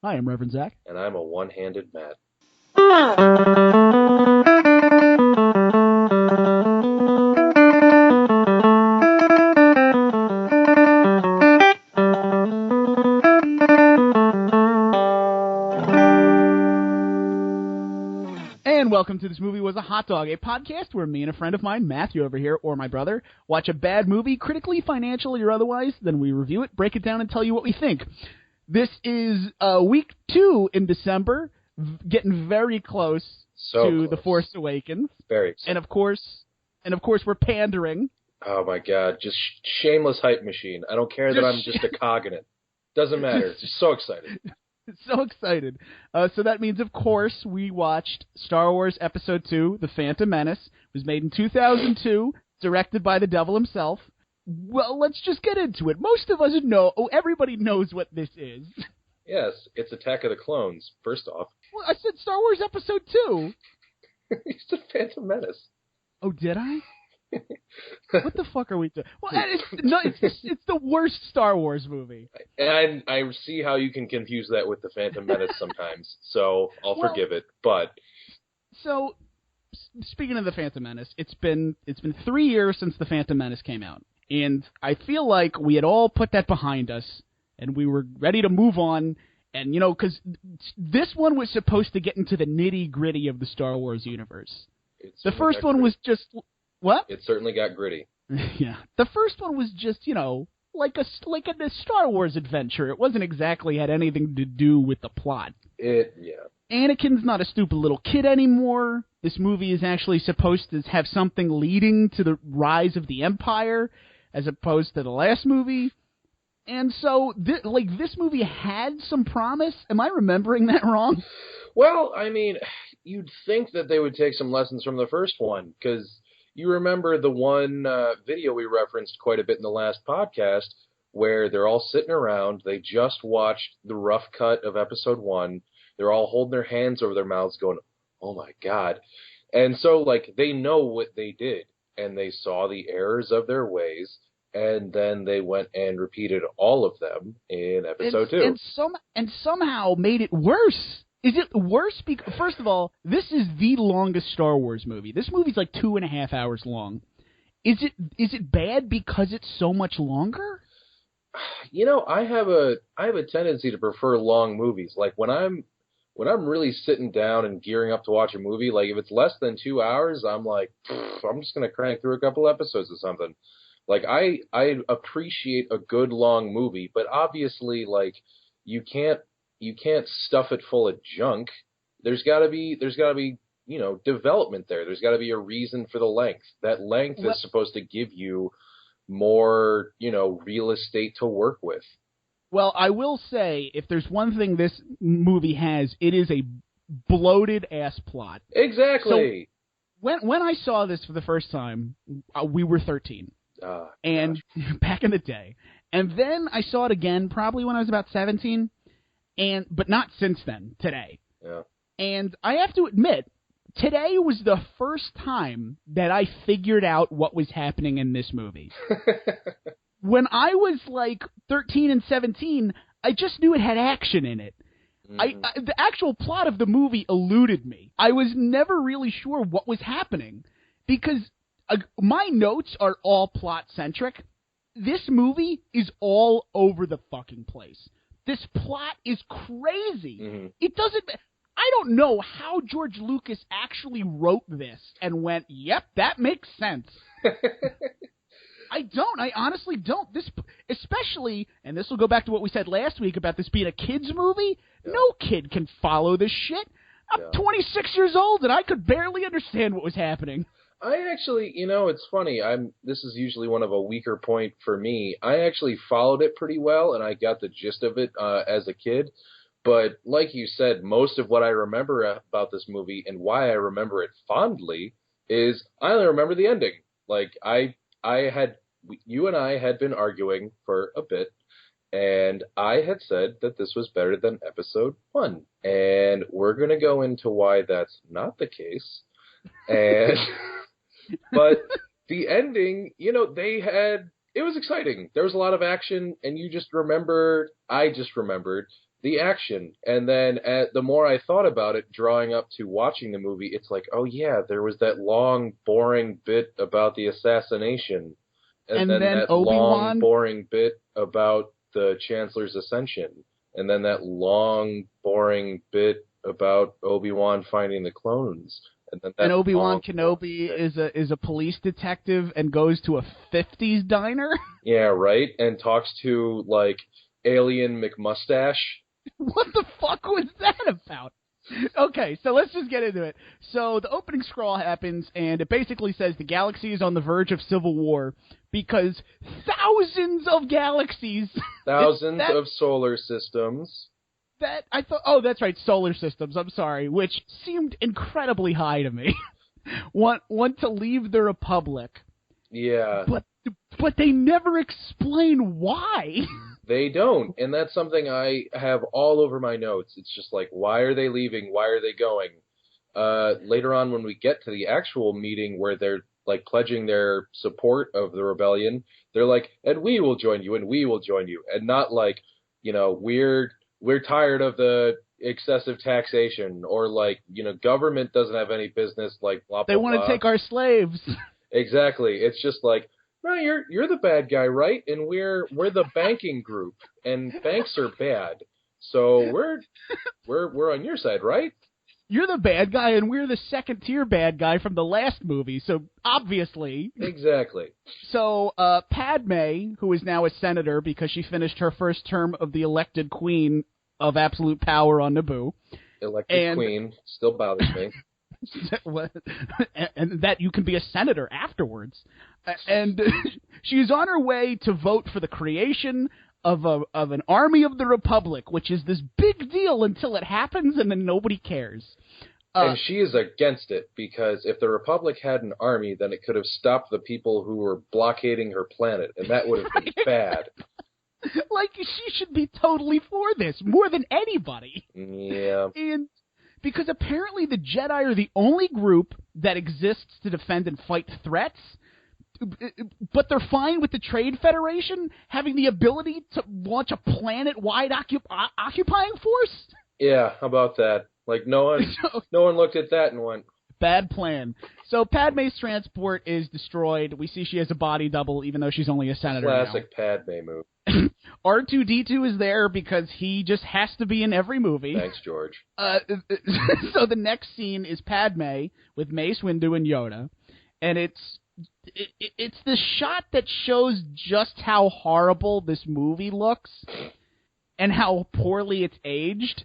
Hi, I'm Reverend Zach. And I'm a one-handed Matt. And welcome to This Movie Was a Hot Dog, a podcast where me and a friend of mine, Matthew over here, or my brother, watch a bad movie, critically, financially, or otherwise, then we review it, break it down, and tell you what we think. This is week 2 in December, getting very close to The Force Awakens. Very excited. And of course, we're pandering. Oh my god, just shameless hype machine. I don't care that I'm just a cog in it. Doesn't matter. Just so excited. So excited. So that means, of course, we watched Star Wars Episode 2, The Phantom Menace. It was made in 2002, directed by the devil himself. Well, let's just get into it. Most of us know, everybody knows what this is. Yes, it's Attack of the Clones, first off. Well, I said Star Wars Episode 2. It's the Phantom Menace. Oh, did I? What the fuck are we doing? Well, it's the worst Star Wars movie. And I see how you can confuse that with the Phantom Menace sometimes, so I'll forgive it. But so, speaking of the Phantom Menace, it's been 3 years since the Phantom Menace came out, and I feel like we had all put that behind us, and we were ready to move on. And because this one was supposed to get into the nitty gritty of the Star Wars universe. The first one was just. What? It certainly got gritty. Yeah. The first one was just, like a Star Wars adventure. It wasn't exactly had anything to do with the plot. Anakin's not a stupid little kid anymore. This movie is actually supposed to have something leading to the rise of the Empire, as opposed to the last movie. And so, this movie had some promise. Am I remembering that wrong? Well, I mean, you'd think that they would take some lessons from the first one, because you remember the one video we referenced quite a bit in the last podcast where they're all sitting around, they just watched the rough cut of episode 1, they're all holding their hands over their mouths going, oh my god. And so, they know what they did, and they saw the errors of their ways, and then they went and repeated all of them in episode 2. And somehow made it worse. Is it worse? Because, first of all, this is the longest Star Wars movie. This movie's like 2.5 hours long. Is it bad because it's so much longer? I have a tendency to prefer long movies. Like when I'm really sitting down and gearing up to watch a movie, like if it's less than 2 hours, I'm like, I'm just gonna crank through a couple episodes or something. Like I appreciate a good long movie, but obviously, you can't stuff it full of junk. There's got to be development there. There's got to be a reason for the length. That length is supposed to give you more, real estate to work with. Well, I will say, if there's one thing this movie has, it is a bloated ass plot. Exactly. So when I saw this for the first time, we were 13. And back in the day. And then I saw it again probably when I was about 17. But not since then, today. Yeah. And I have to admit, today was the first time that I figured out what was happening in this movie. When I was 13 and 17, I just knew it had action in it. Mm-hmm. The actual plot of the movie eluded me. I was never really sure what was happening because my notes are all plot-centric. This movie is all over the fucking place. This plot is crazy. Mm-hmm. It doesn't... I don't know how George Lucas actually wrote this and went, yep, that makes sense. I don't. I honestly don't. This, especially, and this will go back to what we said last week about this being a kid's movie. Yeah. No kid can follow this shit. I'm 26 years old and I could barely understand what was happening. I actually, it's funny. This is usually one of a weaker point for me. I actually followed it pretty well, and I got the gist of it as a kid. But like you said, most of what I remember about this movie and why I remember it fondly is I only remember the ending. You and I had been arguing for a bit, and I had said that this was better than episode 1. And we're going to go into why that's not the case. And... But the ending, it was exciting. There was a lot of action, and I just remembered the action. And then the more I thought about it, drawing up to watching the movie, it's like, oh yeah, there was that long, boring bit about the assassination. And then that long, boring bit about the Chancellor's ascension. And then that long, boring bit about Obi-Wan finding the clones. And Obi-Wan Kenobi is a police detective and goes to a 50s diner? Yeah, right? And talks to, like, Alien McMustache. What the fuck was that about? Okay, so let's just get into it. So the opening scroll happens, and it basically says the galaxy is on the verge of civil war because thousands of galaxies... Thousands of solar systems... That I thought, oh, that's right, solar systems. I'm sorry, which seemed incredibly high to me. want to leave the Republic. Yeah, but they never explain why. They don't, and that's something I have all over my notes. It's just like, why are they leaving? Why are they going? Later on, when we get to the actual meeting where they're like pledging their support of the rebellion, they're like, and we will join you, and we will join you, and not like, you know, we're tired of the excessive taxation, or like, you know, government doesn't have any business, like, blah, blah, they want to take our slaves. Exactly. It's just like, no, you're the bad guy, right? And we're the banking group, and banks are bad. So we're on your side, right? You're the bad guy, and we're the second-tier bad guy from the last movie, so obviously. Exactly. So Padme, who is now a senator because she finished her first term of the elected queen of absolute power on Naboo. Queen still bothers me. And that you can be a senator afterwards. And she's on her way to vote for the creation of an army of the Republic, which is this big deal until it happens and then nobody cares. And she is against it, because if the Republic had an army, then it could have stopped the people who were blockading her planet, and that would have been bad. Like, she should be totally for this, more than anybody. Yeah. And because apparently the Jedi are the only group that exists to defend and fight threats, but they're fine with the Trade Federation having the ability to launch a planet-wide occupying force? Yeah, how about that? Like, no one looked at that and went, bad plan. So Padme's transport is destroyed. We see she has a body double, even though she's only a senator Classic now. Padme move. R2-D2 is there because he just has to be in every movie. Thanks, George. So the next scene is Padme with Mace Windu and Yoda, and it's the shot that shows just how horrible this movie looks and how poorly it's aged.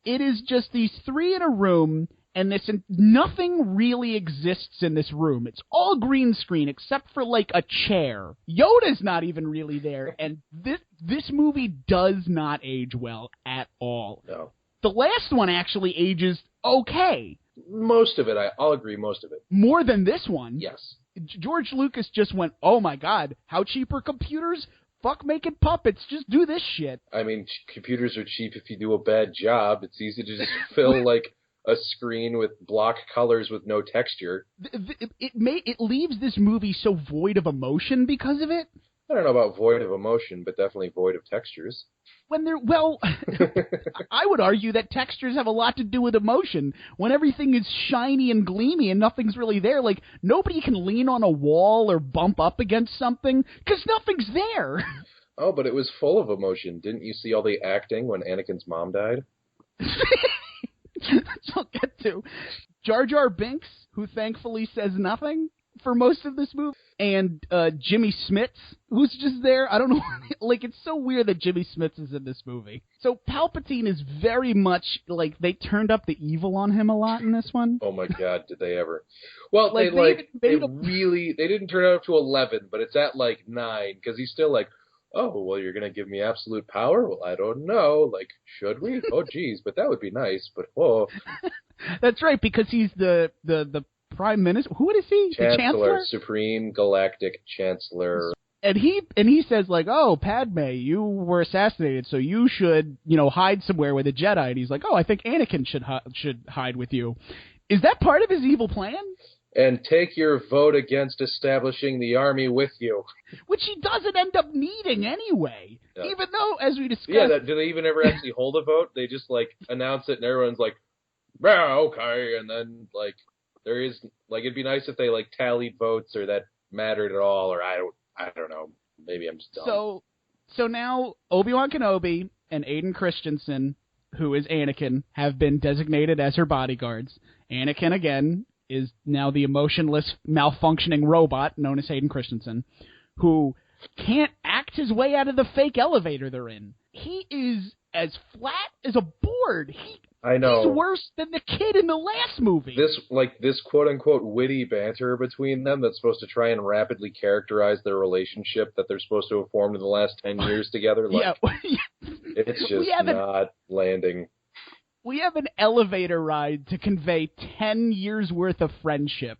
It is just these three in a room, and nothing really exists in this room. It's all green screen except for like a chair. Yoda's not even really there, and this movie does not age well at all. No. The last one actually ages okay. Most of it, I'll agree, most of it. More than this one. Yes. George Lucas just went, oh my god, how cheap are computers? Fuck making puppets, just do this shit. I mean, computers are cheap if you do a bad job. It's easy to just fill, like, a screen with block colors with no texture. It leaves this movie so void of emotion because of it. I don't know about void of emotion, but definitely void of textures. I would argue that textures have a lot to do with emotion. When everything is shiny and gleamy and nothing's really there, like, nobody can lean on a wall or bump up against something, because nothing's there. Oh, but it was full of emotion. Didn't you see all the acting when Anakin's mom died? I'll get to Jar Jar Binks, who thankfully says nothing for most of this movie, and Jimmy Smits, who's just there. I don't know, like, it's so weird that Jimmy Smits is in this movie. So Palpatine is very much, like, they turned up the evil on him a lot in this one. Oh my god, did they ever. Well, they didn't turn it up to 11, but it's at, like, 9, because he's still like, oh, well, you're going to give me absolute power? Well, I don't know. Like, should we? Oh, geez, but that would be nice, but oh. That's right, because he's the Prime Minister. Who is he? Chancellor, the Chancellor? Supreme Galactic Chancellor. And he says, like, oh, Padme, you were assassinated, so you should, hide somewhere with a Jedi. And he's like, oh, I think Anakin should hide with you. Is that part of his evil plan? And take your vote against establishing the army with you. Which he doesn't end up needing anyway. Yeah. Even though, as we discussed... Yeah, do they even ever actually hold a vote? They just, like, announce it and everyone's like, yeah, okay, and then, like, there is... Like, it'd be nice if they, like, tallied votes or that mattered at all, or I don't know. Maybe I'm just dumb. So now Obi-Wan Kenobi and Aiden Christensen, who is Anakin, have been designated as her bodyguards. Anakin, again, is now the emotionless, malfunctioning robot known as Hayden Christensen, who can't act his way out of the fake elevator they're in. He is as flat as a board. I know. He's worse than the kid in the last movie. This quote-unquote witty banter between them that's supposed to try and rapidly characterize their relationship that they're supposed to have formed in the last 10 years together. Like, yeah. It's just not landing. We have an elevator ride to convey 10 years' worth of friendship,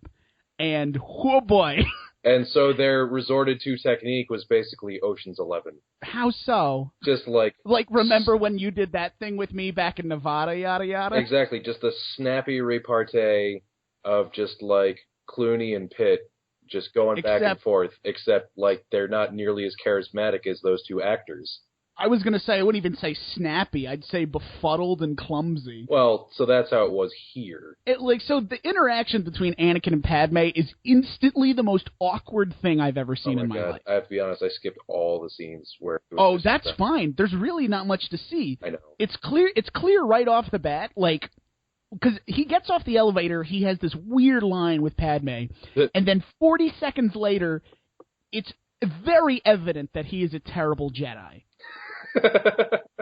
and oh boy. And so their resorted to technique was basically Ocean's 11. How so? Just like... Like, remember when you did that thing with me back in Nevada, yada yada? Exactly, just the snappy repartee of just, like, Clooney and Pitt just going back and forth, except, like, they're not nearly as charismatic as those two actors. I was going to say, I wouldn't even say snappy. I'd say befuddled and clumsy. Well, so that's how it was here. So the interaction between Anakin and Padme is instantly the most awkward thing I've ever seen in my life. I have to be honest, I skipped all the scenes where... That's fine. There's really not much to see. I know. It's clear right off the bat, like... Because he gets off the elevator, he has this weird line with Padme, and then 40 seconds later, it's very evident that he is a terrible Jedi.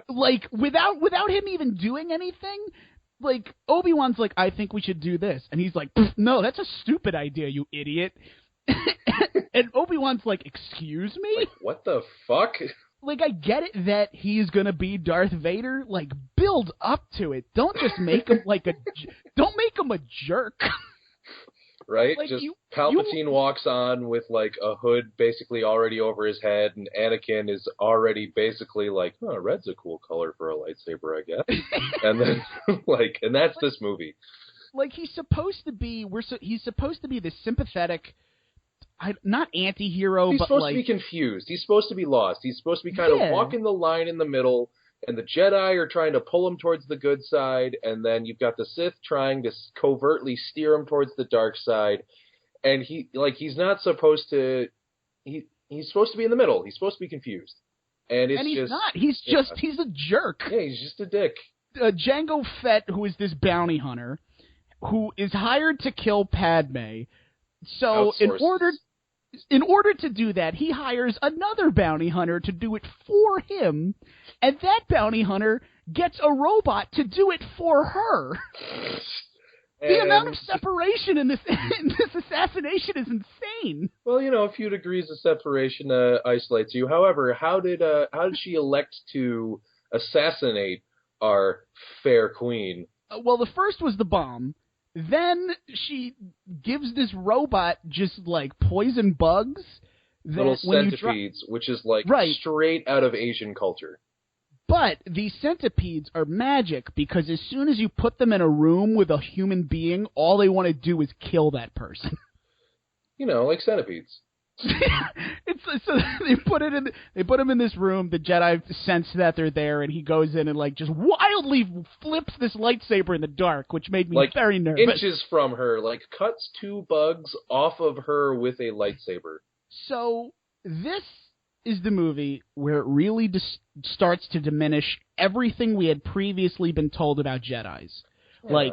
Like, without him even doing anything, like, Obi-Wan's like, I think we should do this. And he's like, no, that's a stupid idea, you idiot. And Obi-Wan's like, excuse me? Like, what the fuck? Like, I get it that he's gonna be Darth Vader. Like, build up to it. Don't just make him don't make him a jerk. Right? Like, just Palpatine walks on with, like, a hood basically already over his head, and Anakin is already basically like, oh, red's a cool color for a lightsaber, I guess. And then, and that's this movie. Like, he's supposed to be this sympathetic, not anti-hero, he's supposed to be confused. He's supposed to be lost. He's supposed to be kind of walking the line in the middle, and the Jedi are trying to pull him towards the good side, and then you've got the Sith trying to covertly steer him towards the dark side, and he's not supposed to... He's supposed to be in the middle. He's supposed to be confused. And he's not. He's a jerk. Yeah, he's just a dick. Jango Fett, who is this bounty hunter, who is hired to kill Padme, so in order to do that, he hires another bounty hunter to do it for him, and that bounty hunter gets a robot to do it for her. The amount of separation in this assassination is insane. Well, a few degrees of separation isolates you. However, how did she elect to assassinate our fair queen? Well, the first was the bomb. Then she gives this robot just, like, poison bugs. Little centipedes, which is, like, straight out of Asian culture. But these centipedes are magic because as soon as you put them in a room with a human being, all they want to do is kill that person. Like centipedes. So they put him in this room. The Jedi sense that they're there, and he goes in and like just wildly flips this lightsaber in the dark, which made me very nervous. Inches from her, like cuts two bugs off of her with a lightsaber. So this is the movie where it really starts to diminish everything we had previously been told about Jedis. Yeah.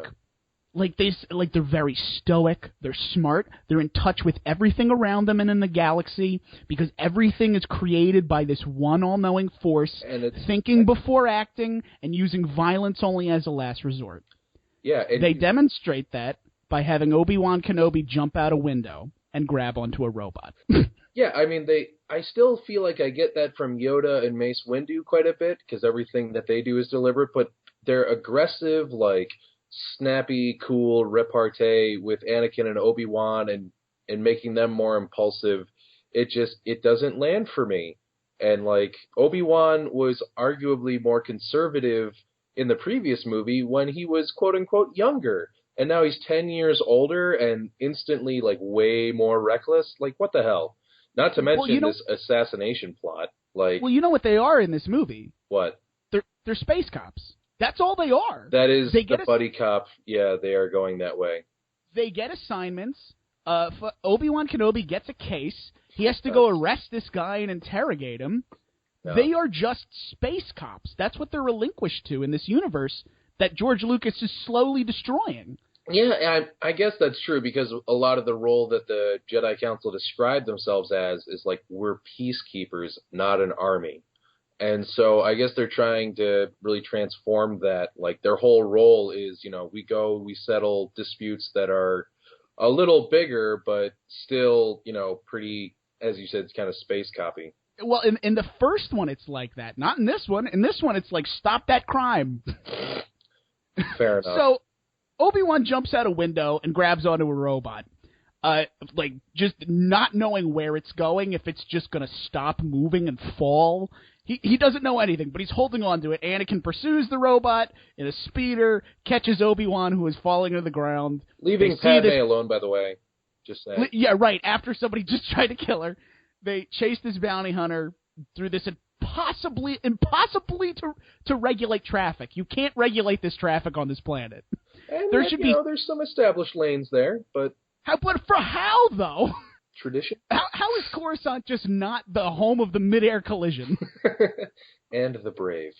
They're very stoic, they're smart, they're in touch with everything around them and in the galaxy, because everything is created by this one all-knowing force, thinking before acting, and using violence only as a last resort. Yeah, they demonstrate that by having Obi-Wan Kenobi jump out a window and grab onto a robot. Yeah, I mean, I still feel like I get that from Yoda and Mace Windu quite a bit, because everything that they do is deliberate, but they're aggressive, like... snappy, cool repartee with Anakin and Obi-Wan and making them more impulsive. It doesn't land for me. And like Obi-Wan was arguably more conservative in the previous movie when he was quote unquote younger. and now he's 10 years older and instantly like way more reckless. Like what the hell? Not to mention this assassination plot. Like, well, you know what they are in this movie? What? They're space cops. That's all they are. That is the buddy cop. Yeah, they are going that way. They get assignments. Obi-Wan Kenobi gets a case. He has to go arrest this guy and interrogate him. No. They are just space cops. That's what they're relinquished to in this universe that George Lucas is slowly destroying. Yeah, I guess that's true, because a lot of the role that the Jedi Council described themselves as is like, we're peacekeepers, not an army. And so I guess they're trying to really transform that. Like, their whole role is, we settle disputes that are a little bigger, but still, pretty, as you said, it's kind of space copy. Well, in the first one, it's like that. Not in this one. In this one, it's like, stop that crime. Fair enough. So Obi-Wan jumps out a window and grabs onto a robot. Just not knowing where it's going, if it's just going to stop moving and fall. He doesn't know anything, but he's holding on to it. Anakin pursues the robot in a speeder, catches Obi-Wan, who is falling to the ground. Leaving Padme alone, by the way. Just saying. Yeah, right. After somebody just tried to kill her. They chase this bounty hunter through this impossibly to regulate traffic. You can't regulate this traffic on this planet. And there's some established lanes there, but... How, though? Tradition. How is Coruscant just not the home of the mid-air collision? And the brave.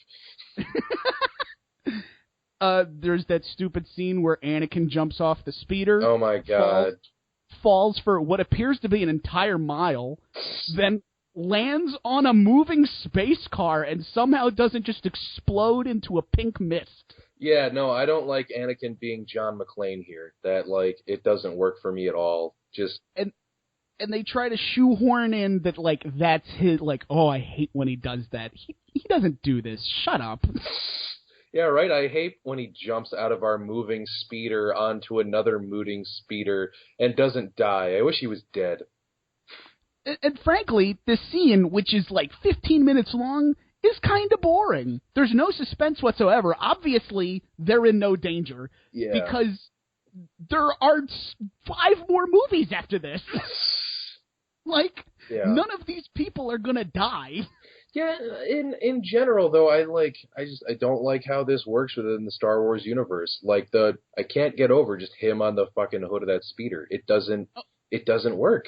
There's that stupid scene where Anakin jumps off the speeder. Oh my god. Falls for what appears to be an entire mile, then lands on a moving space car and somehow doesn't just explode into a pink mist. Yeah, no, I don't like Anakin being John McClane here. That, it doesn't work for me at all. And they try to shoehorn in that, that's his, I hate when he does that. He doesn't do this. Shut up. Yeah, right. I hate when he jumps out of our moving speeder onto another moving speeder and doesn't die. I wish he was dead. And frankly, this scene, which is 15 minutes long, is kind of boring. There's no suspense whatsoever. Obviously, they're in no danger. Yeah. Because there are 5 more movies after this. None of these people are gonna die. Yeah, in general though, I don't like how this works within the Star Wars universe. I can't get over just him on the fucking hood of that speeder. It doesn't work.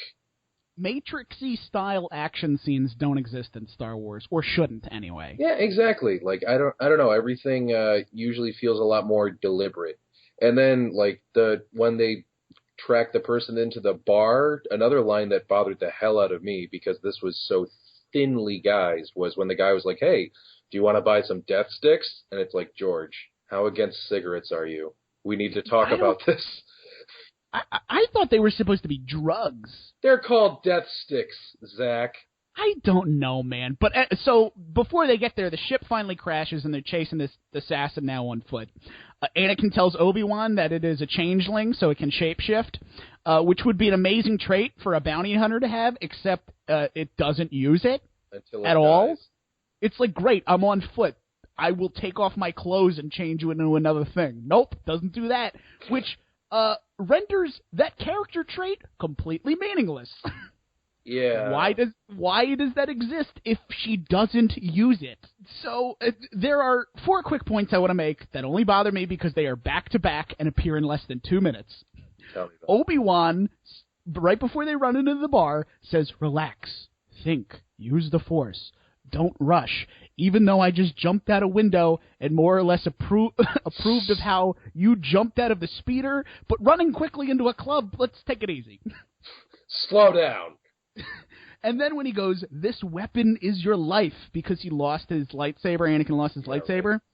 Matrix-y style action scenes don't exist in Star Wars, or shouldn't anyway. Yeah, exactly. I don't know. Everything usually feels a lot more deliberate. And then when they track the person into the bar, another line that bothered the hell out of me, because this was so thinly guised, was when the guy was like, "Hey, do you want to buy some death sticks?" And it's like, George, how against cigarettes are you? We need to talk about this. I thought they were supposed to be drugs. They're called death sticks, Zach. I don't know, man. But so before they get there, the ship finally crashes and they're chasing this assassin now on foot. Anakin tells Obi-Wan that it is a changeling, so it can shapeshift, which would be an amazing trait for a bounty hunter to have, except it doesn't use it at all. It's great, I'm on foot. I will take off my clothes and change you into another thing. Nope, doesn't do that, which renders that character trait completely meaningless. Yeah. Why does that exist if she doesn't use it? So there are 4 quick points I want to make that only bother me because they are back to back and appear in less than 2 minutes. Tell me about Obi-Wan, right before they run into the bar, says, "Relax, think, use the Force, don't rush. Even though I just jumped out a window and more or less approved of how you jumped out of the speeder, but running quickly into a club, let's take it easy." Slow down. And then when he goes, "This weapon is your life," because he lost his lightsaber, Anakin lost his lightsaber. Okay.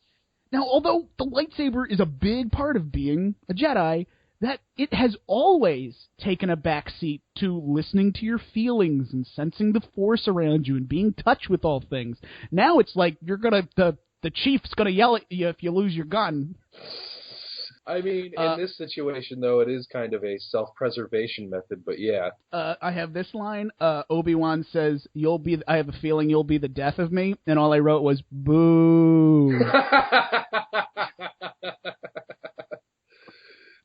Now, although the lightsaber is a big part of being a Jedi, that it has always taken a backseat to listening to your feelings and sensing the Force around you and being in touch with all things. Now it's like the chief's gonna yell at you if you lose your gun. I mean, in this situation, though, it is kind of a self-preservation method, but yeah. I have this line. Obi-Wan says, I have a feeling you'll be the death of me, and all I wrote was, boo.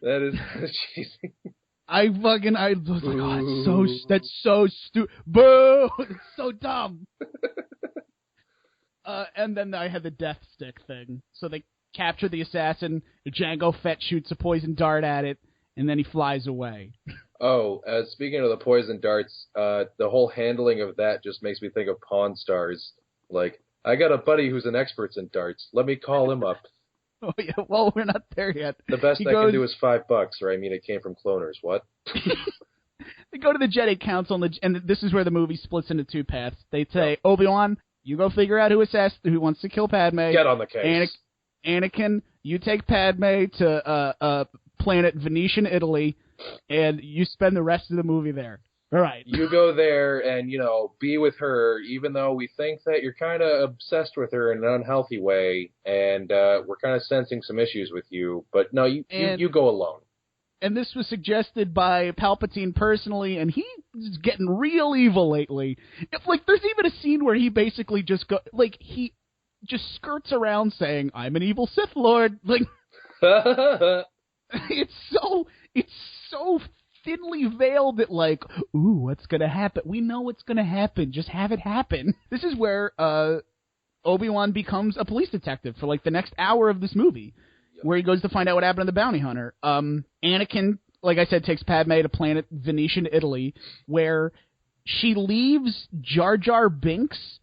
That is cheesy. I was like, oh, that's so stupid. Boo! It's so dumb. And then I had the death stick thing. So they capture the assassin, Jango Fett shoots a poison dart at it, and then he flies away. Oh, speaking of the poison darts, the whole handling of that just makes me think of Pawn Stars. Like, I got a buddy who's an expert in darts. Let me call him up. Oh, yeah, well, we're not there yet. The best I can do is $5, or I mean, it came from cloners. What? They go to the Jedi Council, and this is where the movie splits into two paths. They say, Obi-Wan, you go figure out who wants to kill Padme. Get on the case. Anakin, you take Padme to planet Venetian, Italy, and you spend the rest of the movie there. All right. You go there and, be with her, even though we think that you're kind of obsessed with her in an unhealthy way, and we're kind of sensing some issues with you. But no, you go alone. And this was suggested by Palpatine personally, and he's getting real evil lately. There's even a scene where he basically just he just skirts around saying, "I'm an evil Sith Lord." It's so thinly veiled that ooh, what's gonna happen? We know what's gonna happen. Just have it happen. This is where Obi-Wan becomes a police detective for the next hour of this movie, where he goes to find out what happened to the bounty hunter. Anakin, like I said, takes Padme to planet Venetian, Italy, where she leaves Jar Jar Binks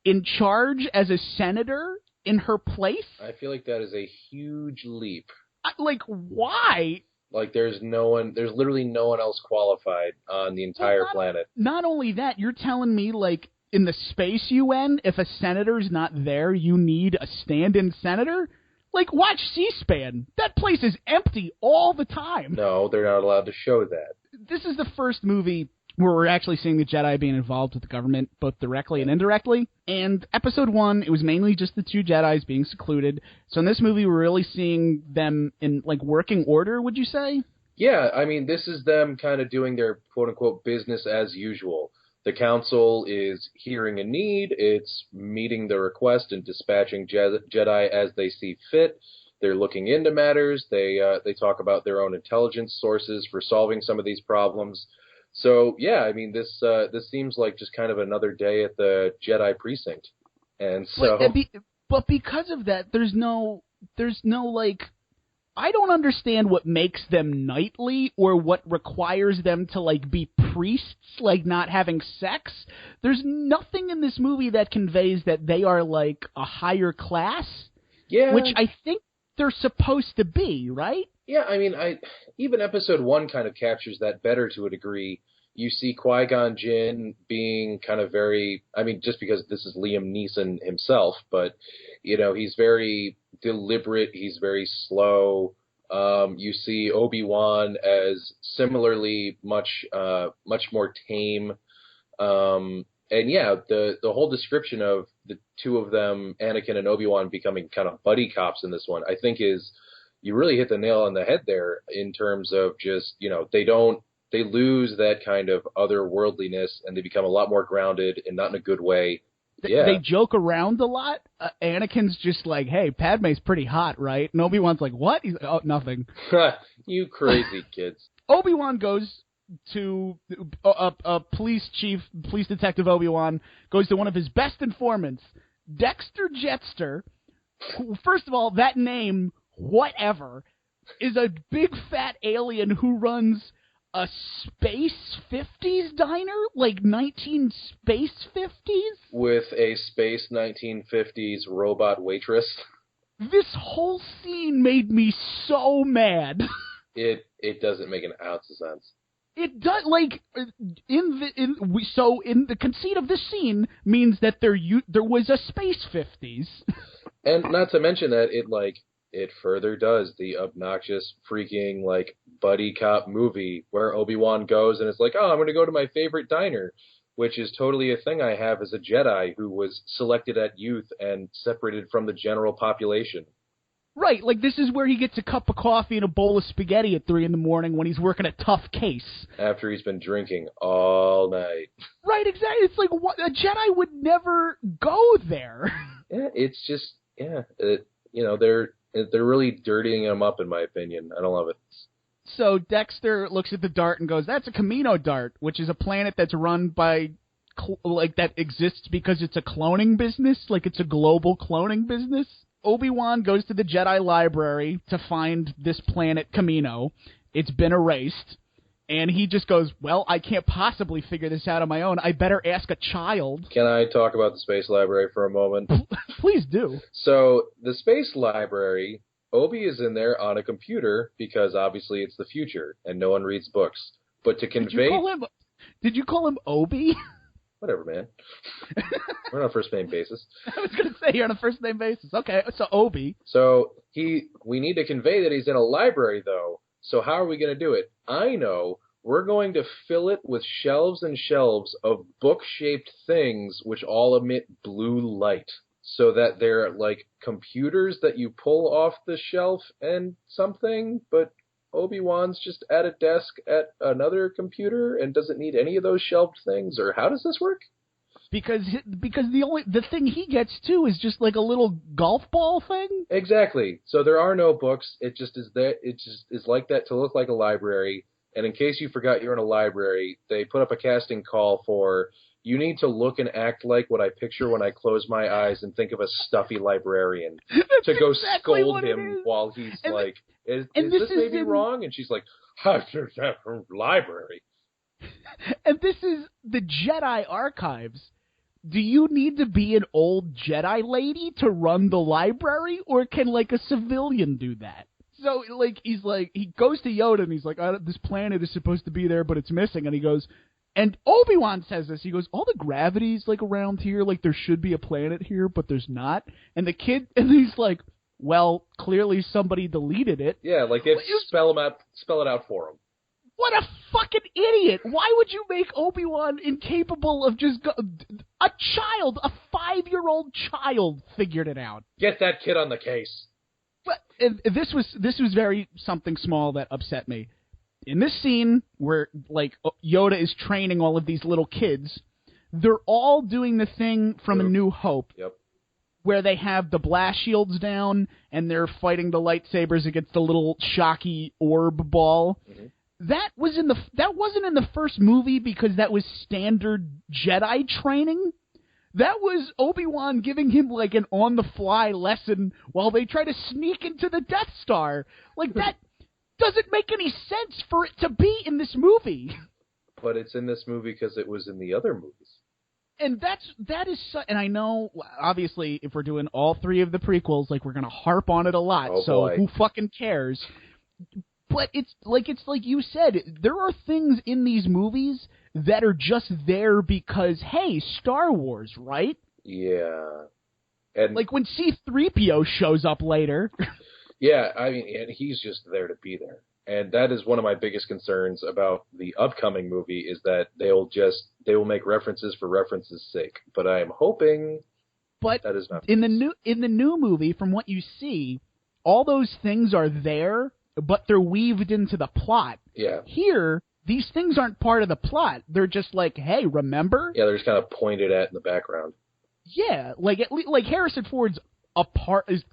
in charge as a senator in her place. I feel like that is a huge leap. Why? There's literally no one else qualified on the entire planet. Not only that, you're telling me, in the Space UN, if a senator's not there, you need a stand-in senator? Watch C-SPAN. That place is empty all the time. No, they're not allowed to show that. This is the first movie where we're actually seeing the Jedi being involved with the government, both directly and indirectly. And Episode 1, it was mainly just the two Jedis being secluded. So in this movie, we're really seeing them in, working order, would you say? Yeah, I mean, this is them kind of doing their quote-unquote business as usual. The council is hearing a need, it's meeting the request and dispatching Jedi as they see fit. They're looking into matters, they talk about their own intelligence sources for solving some of these problems. So, yeah, I mean, this seems like just kind of another day at the Jedi precinct. And so... But because of that, there's no I don't understand what makes them knightly or what requires them to, be priests, not having sex. There's nothing in this movie that conveys that they are, a higher class. Yeah. Which I think they're supposed to be, right? Yeah, I mean, even Episode 1 kind of captures that better to a degree. You see Qui-Gon Jinn being kind of very, I mean, just because this is Liam Neeson himself, but, he's very deliberate, he's very slow. You see Obi-Wan as similarly much more tame. And yeah, the whole description of the two of them, Anakin and Obi-Wan, becoming kind of buddy cops in this one, I think you really hit the nail on the head there in terms of just, they lose that kind of otherworldliness and they become a lot more grounded and not in a good way. Yeah. They joke around a lot. Anakin's just like, hey, Padme's pretty hot, right? And Obi-Wan's like, what? He's like, oh, nothing. You crazy kids. Obi-Wan goes to police detective Obi-Wan goes to one of his best informants, Dexter Jetster, who, first of all, that name, whatever, is a big fat alien who runs a space 50s diner? 19 space 50s? With a space 1950s robot waitress. This whole scene made me so mad. It doesn't make an ounce of sense. It does, in the conceit of this scene means that there was a space 50s. And not to mention that it further does the obnoxious freaking buddy cop movie where Obi-Wan goes and it's like, oh, I'm going to go to my favorite diner, which is totally a thing I have as a Jedi who was selected at youth and separated from the general population. Right, this is where he gets a cup of coffee and a bowl of spaghetti at 3 a.m. when he's working a tough case. After he's been drinking all night. Right, exactly. It's what a Jedi would never go there. Yeah, it's just, yeah, they're really dirtying him up, in my opinion. I don't love it. So Dexter looks at the dart and goes, "That's a Camino dart, which is a planet that's run by that exists because it's a cloning business, like it's a global cloning business." Obi-Wan goes to the Jedi library to find this planet Camino. It's been erased. And he just goes, "Well, I can't possibly figure this out on my own. I better ask a child." Can I talk about the space library for a moment? Please do. So the space library, Obi is in there on a computer because obviously it's the future and no one reads books. But to convey... Did you call him Obi? Whatever, man. We're on a first-name basis. I was going to say you're on a first-name basis. Okay, so Obi. So we need to convey that he's in a library, though. So how are we going to do it? I know. We're going to fill it with shelves and shelves of book-shaped things which all emit blue light. So that they're like computers that you pull off the shelf and something, but Obi-Wan's just at a desk at another computer and doesn't need any of those shelved things, or how does this work? Because the thing he gets too is just like a little golf ball thing. Exactly. So there are no books. It just is that. It just is like that to look like a library. And in case you forgot you're in a library, they put up a casting call for you need to look and act like what I picture when I close my eyes and think of a stuffy librarian to go exactly scold him while he's and like, is this this maybe wrong? And she's like, library. And this is the Jedi archives. Do you need to be an old Jedi lady to run the library, or can like a civilian do that? So like he goes to Yoda and he's like, this planet is supposed to be there, but it's missing. And he goes, and Obi-Wan says this. He goes, all the gravity's like around here, like there should be a planet here, but there's not. And the kid, and he's like, well, clearly somebody deleted it. Yeah, like they spell it out for him. What a fucking idiot! Why would you make Obi-Wan incapable of just a child, a 5-year-old child figured it out? Get that kid on the case. But this was very something small that upset me. In this scene where like Yoda is training all of these little kids, they're all doing the thing from A New Hope. Yep. Where they have the blast shields down and they're fighting the lightsabers against the little shocky orb ball. Mm-hmm. That wasn't in the first movie because that was standard Jedi training. That was Obi-Wan giving him like an on-the-fly lesson while they try to sneak into the Death Star. Like that doesn't make any sense for it to be in this movie. But it's in this movie because it was in the other movies. And and I know, obviously, if we're doing all 3 of the prequels, like, we're going to harp on it a lot, so who fucking cares? But it's like you said, there are things in these movies that are just there because, hey, Star Wars, right? Yeah. And like when C-3PO shows up later. Yeah, I mean, and he's just there to be there. And that is one of my biggest concerns about the upcoming movie is that they will make references for references' sake. But I am hoping that is not in the new movie, from what you see, all those things are there, but they're weaved into the plot. Yeah. Here, these things aren't part of the plot. They're just like, hey, remember? Yeah, they're just kind of pointed at in the background. Yeah, like Harrison Ford's is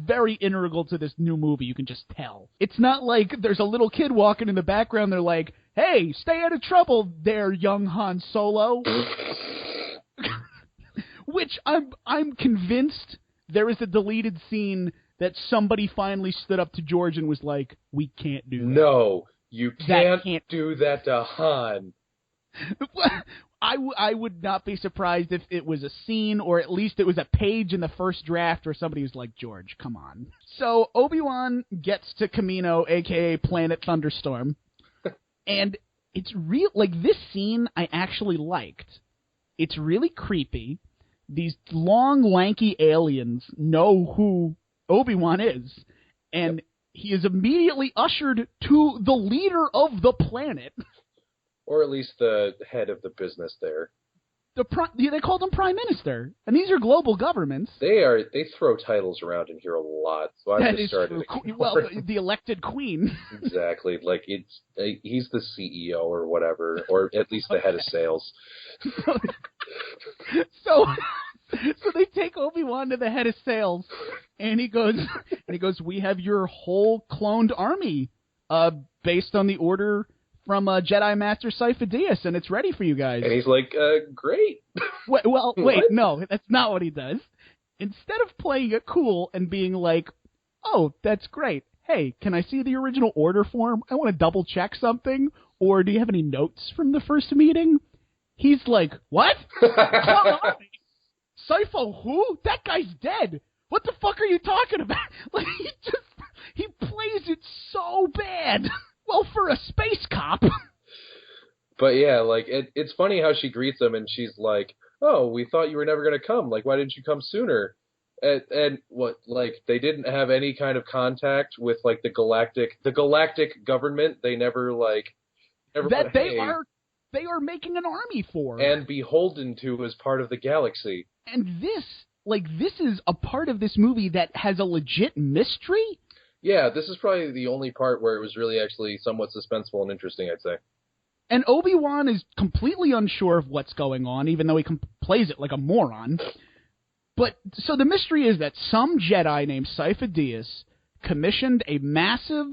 very integral to this new movie. You can just tell. It's not like there's a little kid walking in the background. They're like, "Hey, stay out of trouble, there, young Han Solo." Which I'm convinced there is a deleted scene that somebody finally stood up to George and was like, "We can't do that." No, you can't do that to Han. I would not be surprised if it was a scene, or at least it was a page in the first draft where somebody was like, George, come on. So Obi-Wan gets to Camino, a.k.a. Planet Thunderstorm, and it's real. Like, this scene I actually liked. It's really creepy. These long, lanky aliens know who Obi-Wan is, and he is immediately ushered to the leader of the planet. Or at least the head of the business there. They called him Prime Minister, and these are global governments. They throw titles around in here a lot, so I'm just starting to. Well, the elected queen. Exactly, like he's the CEO or whatever, or at least the head of sales. So they take Obi-Wan to the head of sales, and he goes, "We have your whole cloned army based on the order from Jedi Master Sifo Dyas, and it's ready for you guys. And he's like, great. Wait, no, that's not what he does. Instead of playing it cool and being like, oh, that's great. Hey, can I see the original order form? I want to double check something. Or do you have any notes from the first meeting? He's like, what? Come on. Sifo who? That guy's dead. What the fuck are you talking about? Like, he plays it so bad. Well, for a space cop. But yeah, like, it's funny how she greets him, and she's like, oh, we thought you were never going to come. Like, why didn't you come sooner? And what, like, they didn't have any kind of contact with, like, the galactic government. They never, like, that they are making an army for. And beholden to as part of the galaxy. And this is a part of this movie that has a legit mystery. Yeah, this is probably the only part where it was really actually somewhat suspenseful and interesting, I'd say. And Obi-Wan is completely unsure of what's going on, even though he plays it like a moron. But, so the mystery is that some Jedi named Sifo Dyas commissioned a massive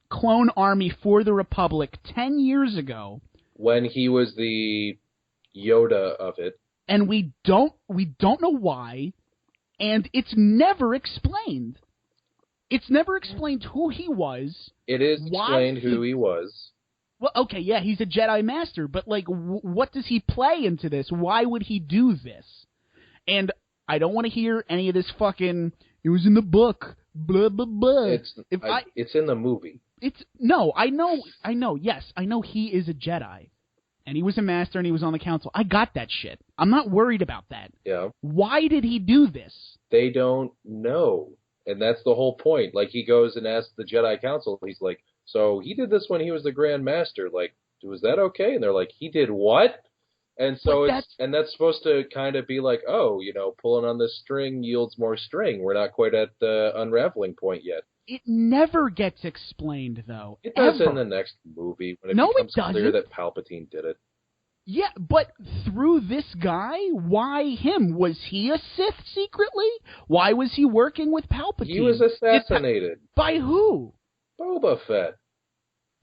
clone army for the Republic 10 years ago. When he was the Yoda of it. And we don't know why, and it's never explained. It's never explained who he was. It is explained who he was. Well, okay, yeah, he's a Jedi Master, but, like, what does he play into this? Why would he do this? And I don't want to hear any of this fucking, it was in the book, blah, blah, blah. It's in the movie. I know, yes, I know he is a Jedi. And he was a Master and he was on the Council. I got that shit. I'm not worried about that. Yeah. Why did he do this? They don't know. And that's the whole point. Like, he goes and asks the Jedi Council, he's like, so he did this when he was the Grand Master. Like, was that okay? And they're like, he did what? And so that's supposed to kind of be like, oh, pulling on this string yields more string. We're not quite at the unraveling point yet. It never gets explained, though. It does in the next movie when it becomes clear that Palpatine did it. Yeah, but through this guy, why him? Was he a Sith secretly? Why was he working with Palpatine? He was assassinated. By who? Boba Fett.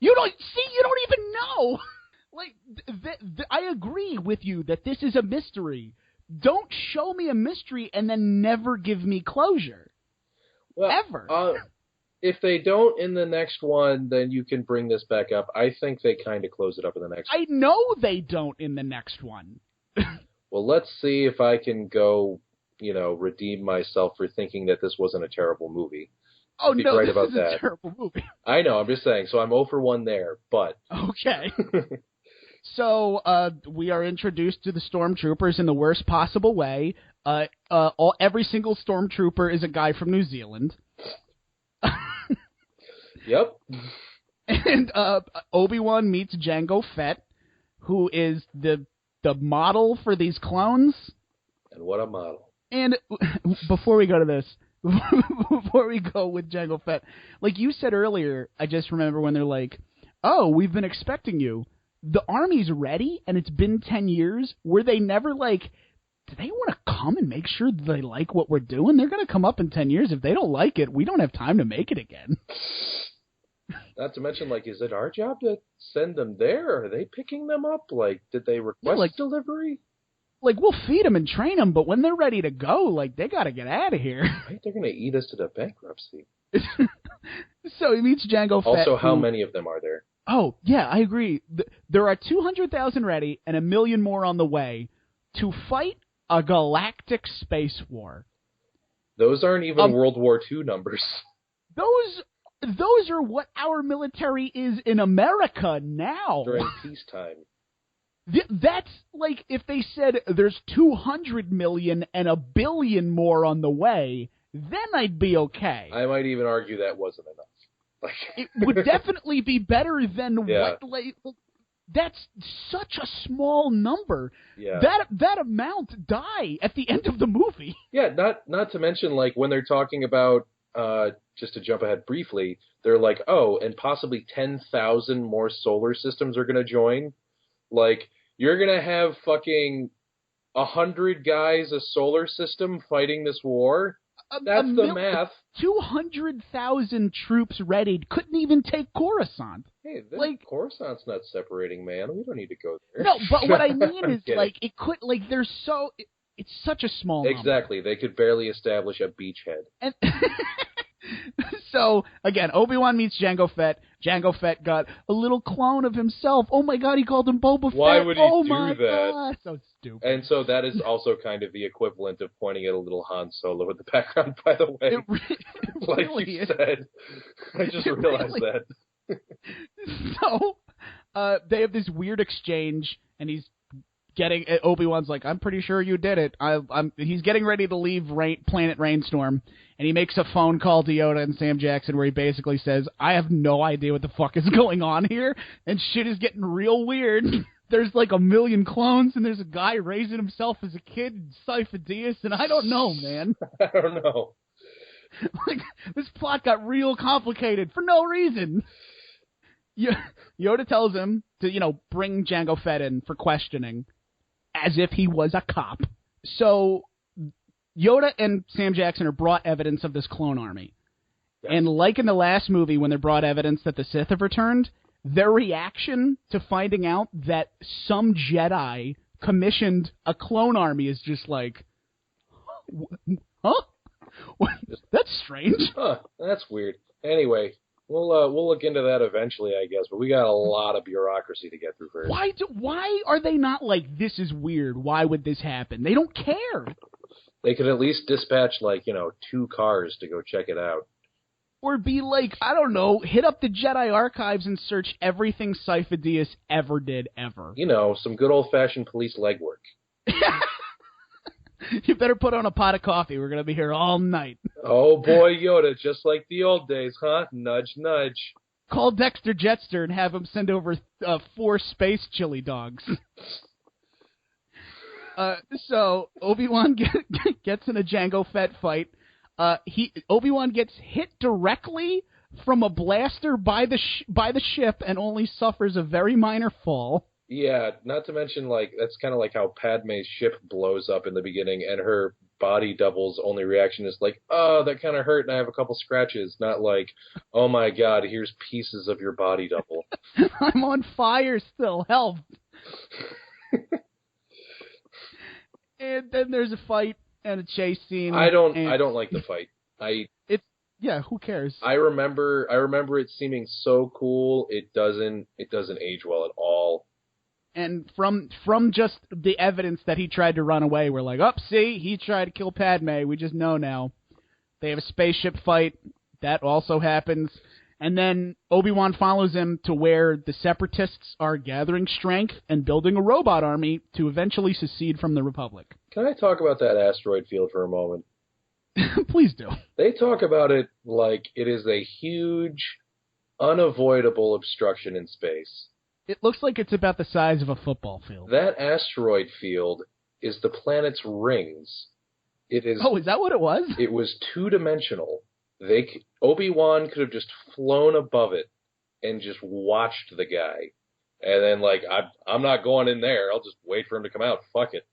You don't even know. Like, I agree with you that this is a mystery. Don't show me a mystery and then never give me closure. Well, ever. If they don't in the next one, then you can bring this back up. I think they kind of close it up in the next one. I know they don't in the next one. Well, let's see if I can go, redeem myself for thinking that this wasn't a terrible movie. Oh, no, right this about is that. a terrible movie. I know, I'm just saying. So I'm 0 for 1 there, but... Okay. So we are introduced to the stormtroopers in the worst possible way. Every single stormtrooper is a guy from New Zealand. Yep. And Obi-Wan meets Jango Fett, who is the model for these clones. And what a model. And before we go to this, before we go with Jango Fett, like you said earlier, I just remember when they're like, oh, we've been expecting you. The army's ready, and it's been 10 years. Were they never like, do they want to come and make sure that they like what we're doing? They're going to come up in 10 years. If they don't like it, we don't have time to make it again. Not to mention, like, is it our job to send them there? Are they picking them up? Like, did they request delivery? Like, we'll feed them and train them, but when they're ready to go, like, they got to get out of here. Right? They're going to eat us to the bankruptcy. So he meets Jango Fett. Also, how many of them are there? Oh, yeah, I agree. There are 200,000 ready and 1 million more on the way to fight a galactic space war. Those aren't even World War II numbers. Those are what our military is in America now. During peacetime. That's like if they said there's 200 million and 1 billion more on the way, then I'd be okay. I might even argue that wasn't enough. It would definitely be better than what. Like, that's such a small number. Yeah. That amount die at the end of the movie. Yeah, not to mention, like, when they're talking about, just to jump ahead briefly, they're like, oh, and possibly 10,000 more solar systems are going to join. Like, you're going to have fucking 100 guys a solar system fighting this war? That's the math. 200,000 troops readied couldn't even take Coruscant. Hey, Coruscant's not separating, man. We don't need to go there. No, but what I mean is, like, it could, like, there's so... It's such a small number. Exactly. They could barely establish a beachhead. And so, again, Obi-Wan meets Jango Fett. Jango Fett got a little clone of himself. Oh, my God, he called him Boba Fett. Why would he do that? God. So stupid. And so that is also kind of the equivalent of pointing at a little Han Solo in the background, by the way. It like really you is. said. I just realized that. So, they have this weird exchange, and he's getting... Obi-Wan's like, I'm pretty sure you did it. He's getting ready to leave Planet Rainstorm, and he makes a phone call to Yoda and Sam Jackson where he basically says, I have no idea what the fuck is going on here, and shit is getting real weird. There's like 1 million clones, and there's a guy raising himself as a kid in Sifo-Dyas, and I don't know, man. I don't know. Like, this plot got real complicated for no reason. Yoda tells him to, bring Jango Fett in for questioning, as if he was a cop. So Yoda and Sam Jackson are brought evidence of this clone army. Yes. And like in the last movie when they're brought evidence that the Sith have returned, their reaction to finding out that some Jedi commissioned a clone army is just like, huh? That's strange. Huh, that's weird. Anyway, we'll look into that eventually, I guess, but we got a lot of bureaucracy to get through first. Why are they not like, this is weird, why would this happen? They don't care. They could at least dispatch, 2 cars to go check it out. Or be like, I don't know, hit up the Jedi archives and search everything Sifo-Dyas ever did, ever. Some good old-fashioned police legwork. You better put on a pot of coffee. We're going to be here all night. Oh, boy, Yoda, just like the old days, huh? Nudge, nudge. Call Dexter Jetster and have him send over 4 space chili dogs. So Obi-Wan gets in a Jango Fett fight. Obi-Wan gets hit directly from a blaster by the ship and only suffers a very minor fall. Yeah, not to mention, that's kind of like how Padme's ship blows up in the beginning, and her body double's only reaction is like, oh, that kind of hurt, and I have a couple scratches. Not like, oh my God, here's pieces of your body double. I'm on fire still, help. And then there's a fight and a chase scene. I don't like the fight. Who cares? I remember it seeming so cool. It doesn't age well at all. And from just the evidence that he tried to run away, we're like, see, he tried to kill Padme. We just know now. They have a spaceship fight. That also happens. And then Obi-Wan follows him to where the Separatists are gathering strength and building a robot army to eventually secede from the Republic. Can I talk about that asteroid field for a moment? Please do. They talk about it like it is a huge, unavoidable obstruction in space. It looks like it's about the size of a football field. That asteroid field is the planet's rings. It is. Oh, is that what it was? It was 2-dimensional. Obi-Wan could have just flown above it and just watched the guy. And then, I'm not going in there. I'll just wait for him to come out. Fuck it.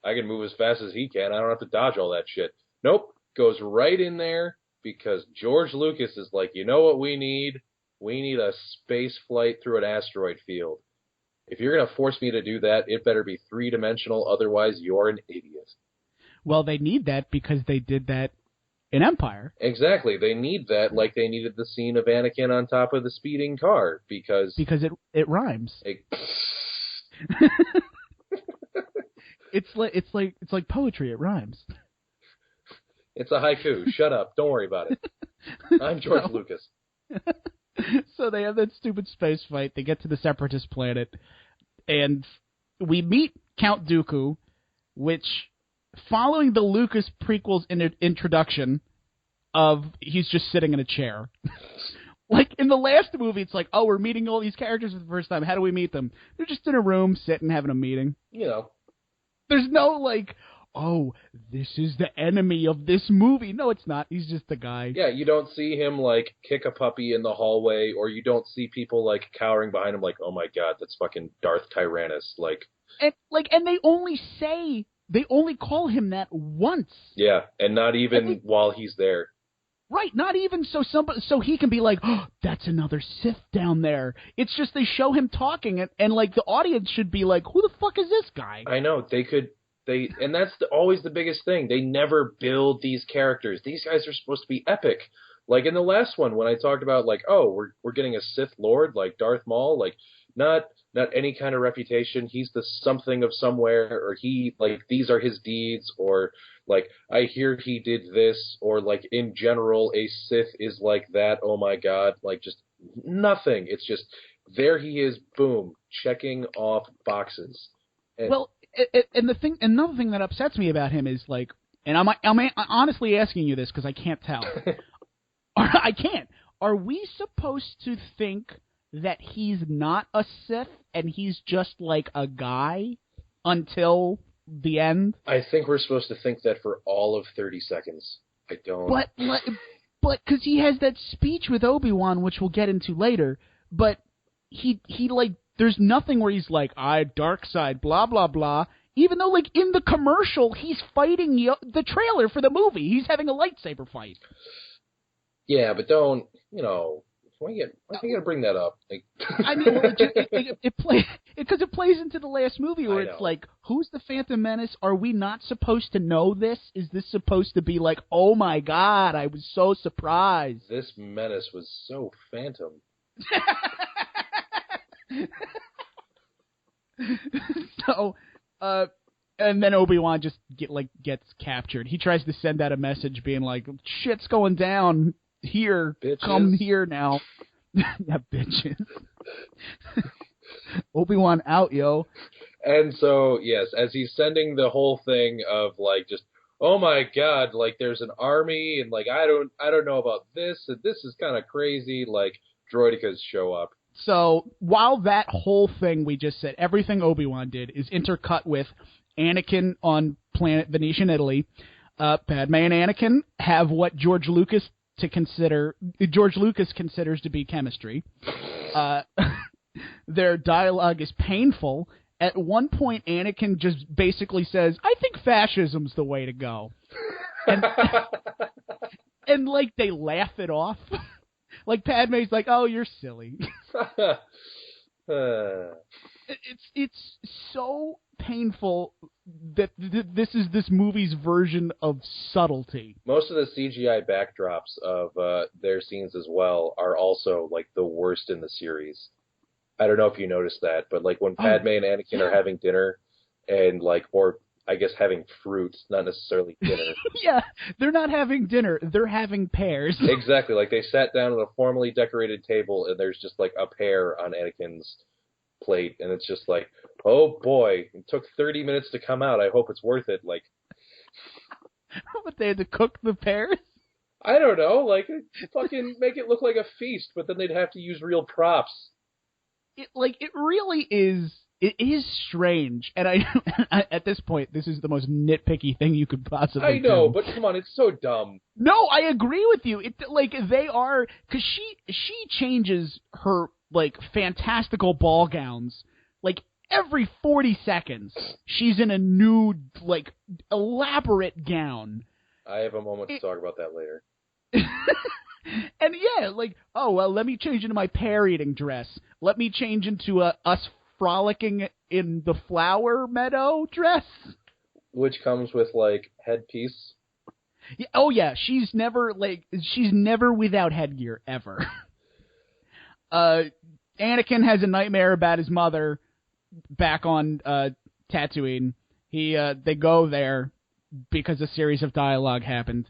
I can move as fast as he can. I don't have to dodge all that shit. Nope. Goes right in there because George Lucas is like, you know what we need? We need a space flight through an asteroid field. If you're going to force me to do that, it better be 3-dimensional. Otherwise, you're an idiot. Well, they need that because they did that in Empire. Exactly. They need that like they needed the scene of Anakin on top of the speeding car because it rhymes. It's like poetry. It rhymes. It's a haiku. Shut up. Don't worry about it. I'm George Lucas. So they have that stupid space fight. They get to the Separatist planet, and we meet Count Dooku, which, following the Lucas prequels introduction of he's just sitting in a chair. Like in the last movie, it's like, oh, we're meeting all these characters for the first time. How do we meet them? They're just in a room, sitting, having a meeting. There's no oh, this is the enemy of this movie. No, it's not. He's just a guy. Yeah, you don't see him, kick a puppy in the hallway, or you don't see people, cowering behind him like, oh my God, that's fucking Darth Tyrannus. And they only say they only call him that once. Yeah, and not even while he's there. Right, not even so he can be like, oh, that's another Sith down there. It's just they show him talking, and like the audience should be like, who the fuck is this guy? I know, and that's always the biggest thing. They never build these characters. These guys are supposed to be epic. Like in the last one, when I talked about like, oh, we're getting a Sith Lord like Darth Maul, like not any kind of reputation. He's the something of somewhere, or he like these are his deeds, or like I hear he did this, or like in general a Sith is like that. Oh my God, like just nothing. It's just there he is, boom, checking off boxes. And, well, and another thing that upsets me about him is like, and I'm honestly asking you this because I can't tell. I can't. Are we supposed to think that he's not a Sith and he's just like a guy until the end? I think we're supposed to think that for all of 30 seconds. I don't. But because he has that speech with Obi-Wan, which we'll get into later, but he like, there's nothing where he's like, dark side, blah, blah, blah. Even though, like, in the commercial, he's fighting the trailer for the movie. He's having a lightsaber fight. Yeah, but don't, why you gotta bring that up? Like, I mean, well, it plays into the last movie where it's like, who's the Phantom Menace? Are we not supposed to know this? Is this supposed to be like, oh my God, I was so surprised. This menace was so phantom. So, and then Obi-Wan just gets captured. He tries to send out a message being like, shit's going down here. Bitches. Come here now. Yeah, bitches. Obi-Wan out, yo. And so, yes, as he's sending the whole thing of like just, oh my God, like there's an army and like I don't know about this and this is kind of crazy, like droidekas show up. So while that whole thing we just said, everything Obi-Wan did is intercut with Anakin on planet Venetian, Italy. Padme and Anakin have what George Lucas considers to be chemistry. Their dialogue is painful. At one point, Anakin just basically says, I think fascism's the way to go. And like, they laugh it off. Like, Padme's like, oh, you're silly. It's so painful that this is this movie's version of subtlety. Most of the CGI backdrops of their scenes as well are also like the worst in the series. I don't know if you noticed that, but like when Padme and Anakin are having dinner and like, or I guess having fruit, not necessarily dinner. Yeah, they're not having dinner, they're having pears. Exactly, like they sat down at a formally decorated table and there's just like a pear on Anakin's plate, and it's just like, oh boy, it took 30 minutes to come out, I hope it's worth it. Like, but they had to cook the pears? I don't know, like, fucking make it look like a feast, but then they'd have to use real props. It really is. It is strange, and I at this point, this is the most nitpicky thing you could possibly do. I know, but come on, it's so dumb. No, I agree with you. It like they are, because she changes her like fantastical ball gowns like every 40 seconds. She's in a new like elaborate gown. I have a moment to talk about that later. And yeah, like, oh well, let me change into my pear eating dress. Let me change into us frolicking in the flower meadow dress, which comes with like headpiece. Yeah, oh yeah, she's never without headgear ever. Anakin has a nightmare about his mother back on Tatooine. They go there because a series of dialogue happened.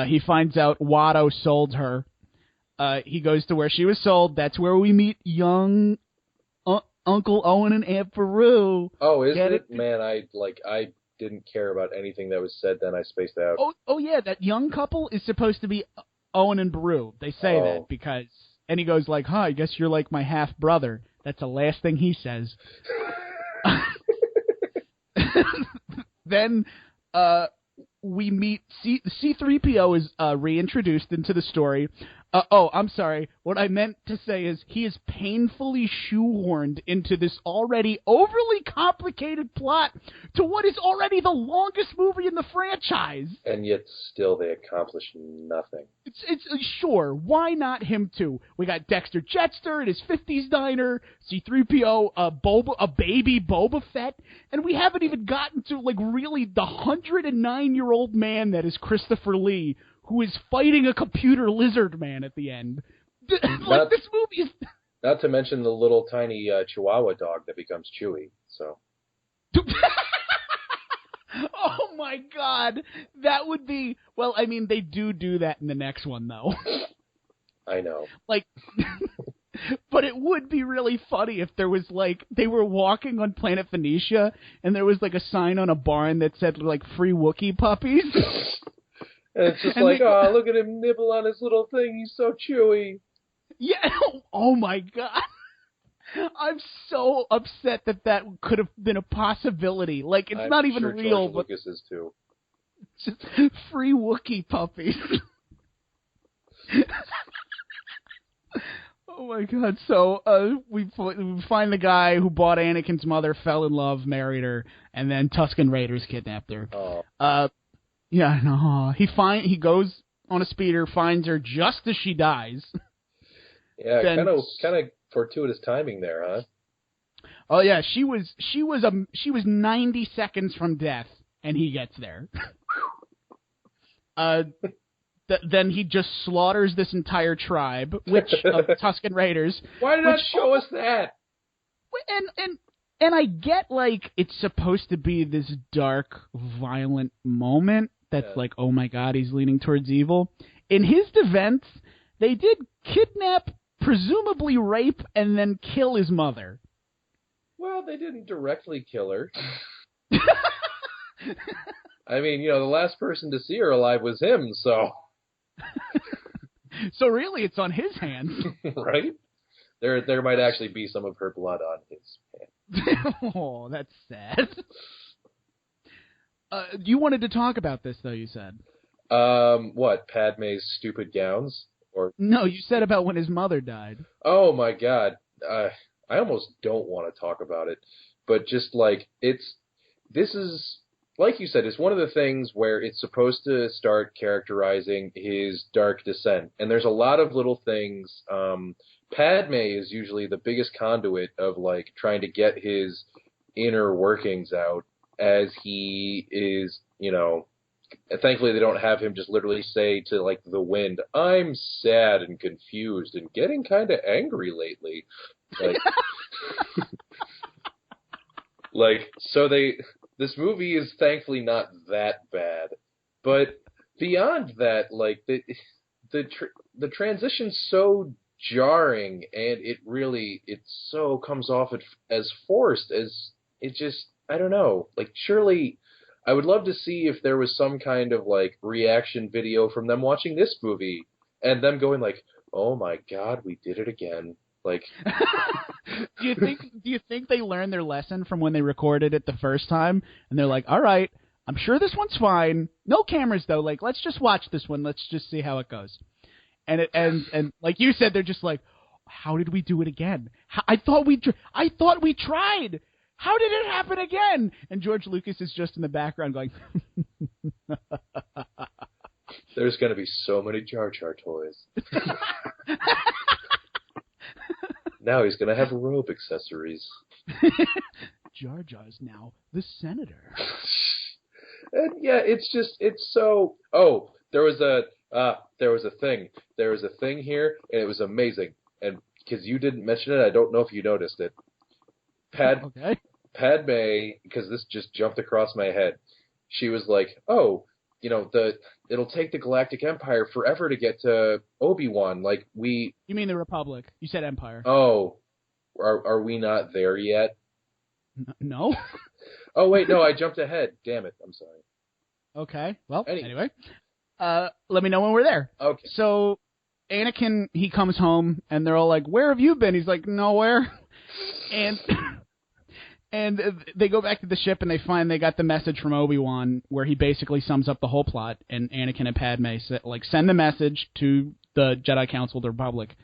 He finds out Watto sold her. He goes to where she was sold. That's where we meet young Uncle Owen and Aunt Beru. Oh, is it? Man, I didn't care about anything that was said then. I spaced out. Oh yeah, that young couple is supposed to be Owen and Beru. They say that because... And he goes like, I guess you're like my half-brother. That's the last thing he says. Then we meet C-3PO is reintroduced into the story. I'm sorry. What I meant to say is he is painfully shoehorned into this already overly complicated plot to what is already the longest movie in the franchise. And yet still they accomplish nothing. It's sure, why not him too? We got Dexter Jettster at his 50s diner, C-3PO, a baby Boba Fett, and we haven't even gotten to like really the 109-year-old man that is Christopher Lee, who is fighting a computer lizard man at the end. This movie is... Not to mention the little tiny Chihuahua dog that becomes Chewie, so... Oh my God, that would be... Well, I mean, they do that in the next one, though. I know. Like... But it would be really funny if there was, like, they were walking on Planet Phoenicia, and there was, like, a sign on a barn that said, like, free Wookiee puppies. And it's just like, oh, look at him nibble on his little thing. He's so chewy. Yeah. Oh, my God. I'm so upset that could have been a possibility. Like, it's not even sure real. George Lucas is, too. Just free Wookiee puppies. Oh, my God. So we find the guy who bought Anakin's mother, fell in love, married her, and then Tusken Raiders kidnapped her. Oh. Yeah, no. He goes on a speeder, finds her just as she dies. Yeah, kind of fortuitous timing there, huh? Oh yeah, she was 90 seconds from death, and he gets there. Then he just slaughters this entire tribe, of Tusken Raiders. Why did not show us that? And I get, like, it's supposed to be this dark, violent moment that's like, oh my God, he's leaning towards evil. In his defense, they did kidnap, presumably rape, and then kill his mother. Well, they didn't directly kill her. I mean, the last person to see her alive was him, so... So really, it's on his hands. Right? There might actually be some of her blood on his hands. Oh, that's sad. You wanted to talk about this, though, you said. What, Padme's stupid gowns? Or no, you said about when his mother died. Oh, my God. I almost don't want to talk about it. But just, like, this is, like you said, it's one of the things where it's supposed to start characterizing his dark descent. And there's a lot of little things. Padme is usually the biggest conduit of, like, trying to get his inner workings out as he is, thankfully they don't have him just literally say to, like, the wind, I'm sad and confused and getting kind of angry lately. Like, this movie is thankfully not that bad. But beyond that, like, the transition's so jarring, and it so comes off as forced, as it just, I don't know. Like, surely, I would love to see if there was some kind of, like, reaction video from them watching this movie, and them going like, oh my God, we did it again. Like, do you think they learned their lesson from when they recorded it the first time, and they're like, all right, I'm sure this one's fine. No cameras though. Like, let's just watch this one. Let's just see how it goes. And like you said, they're just like, how did we do it again? I thought we tried. How did it happen again? And George Lucas is just in the background going, there's going to be so many Jar Jar toys. Now he's going to have robe accessories. Jar Jar's now the senator. And yeah, it's so... Oh, there was a thing. There was a thing here, and it was amazing. And because you didn't mention it, I don't know if you noticed it. Okay. Padme, because this just jumped across my head, she was like, oh, it'll take the Galactic Empire forever to get to Obi-Wan. Like, You mean the Republic. You said Empire. Oh, are we not there yet? No. Oh, wait, no, I jumped ahead. Damn it, I'm sorry. Okay, well, anyway. Let me know when we're there. Okay. So, Anakin, he comes home, and they're all like, where have you been? He's like, nowhere. And they go back to the ship, and they find they got the message from Obi-Wan, where he basically sums up the whole plot, and Anakin and Padme send the message to the Jedi Council of the Republic,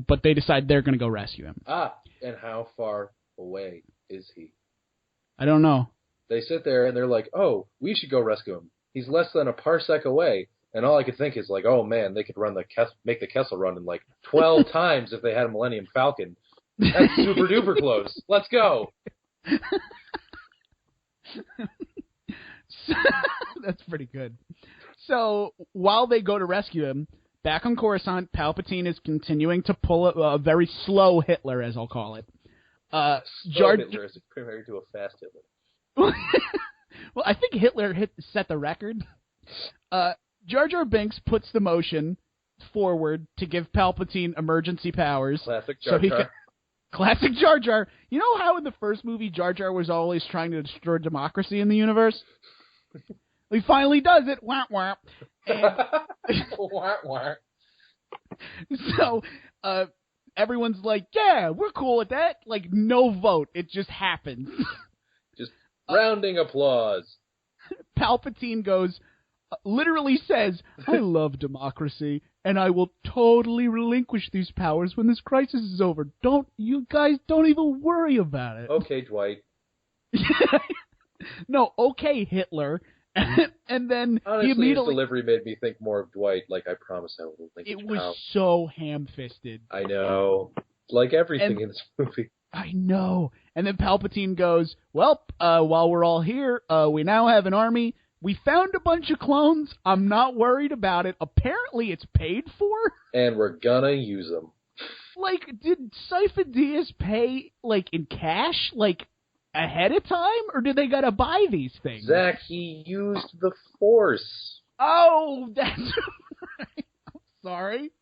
but they decide they're going to go rescue him. And how far away is he? I don't know. They sit there and they're like, oh, we should go rescue him. He's less than a parsec away. And all I could think is like, oh man, they could make the Kessel Run in like 12 times if they had a Millennium Falcon. That's super duper close. Let's go. That's pretty good. So while they go to rescue him, back on Coruscant, Palpatine is continuing to pull a very slow Hitler, as I'll call it. Hitler is compared to a fast Hitler. Well, I think Hitler set the record. Jar Jar Binks puts the motion forward to give Palpatine emergency powers. Classic Jar Jar. Classic Jar Jar. You know how in the first movie Jar Jar was always trying to destroy democracy in the universe? He finally does it. Wah, wah. Wah, wah. So everyone's like, yeah, we're cool with that. Like, no vote. It just happens. Just rounding applause. Palpatine literally says, I love democracy, and I will totally relinquish these powers when this crisis is over. You guys don't even worry about it. Okay, Dwight. No, okay, Hitler. And then honestly, he immediately... his delivery made me think more of Dwight, like, I promise I will relinquish It was powers. so ham-fisted. I know. Like everything in this movie. I know. And then Palpatine goes, well, while we're all here, we now have an army. We found a bunch of clones. I'm not worried about it. Apparently it's paid for. And we're gonna use them. Like, did Sifo Dyas pay, like, in cash, like, ahead of time? Or did they gotta buy these things? Zach, he used the Force. Oh, that's right. I'm sorry.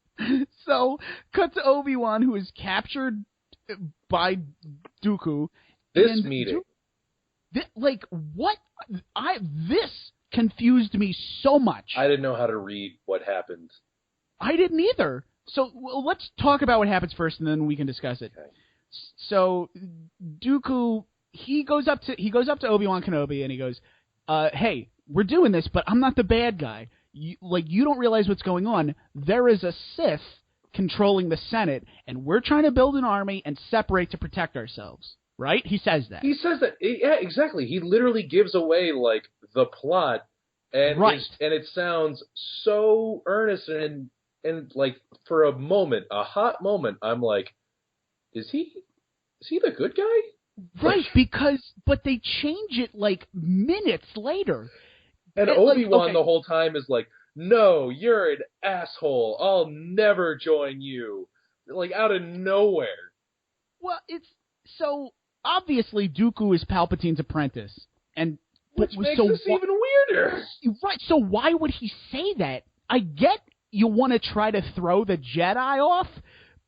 So, cut to Obi-Wan, who is captured by Dooku. This meeting. What? This confused me so much. I didn't know how to read what happened. I didn't either. So let's talk about what happens first, and then we can discuss it. Okay. So Dooku, he goes up to Obi-Wan Kenobi, and he goes, "Hey, we're doing this, but I'm not the bad guy. You don't realize what's going on. There is a Sith controlling the Senate, and we're trying to build an army and separate to protect ourselves." Right? He says that. He says that. Yeah, exactly. He literally gives away, like, the plot, and right. And it sounds so earnest, and like, for a moment, a hot moment, I'm like, is he the good guy? Right, but they change it, like, minutes later. And Obi-Wan the whole time is like, no, you're an asshole. I'll never join you. Like, out of nowhere. Well, so obviously Dooku is Palpatine's apprentice, which makes this even weirder. Right, so why would he say that? I get you want to try to throw the Jedi off,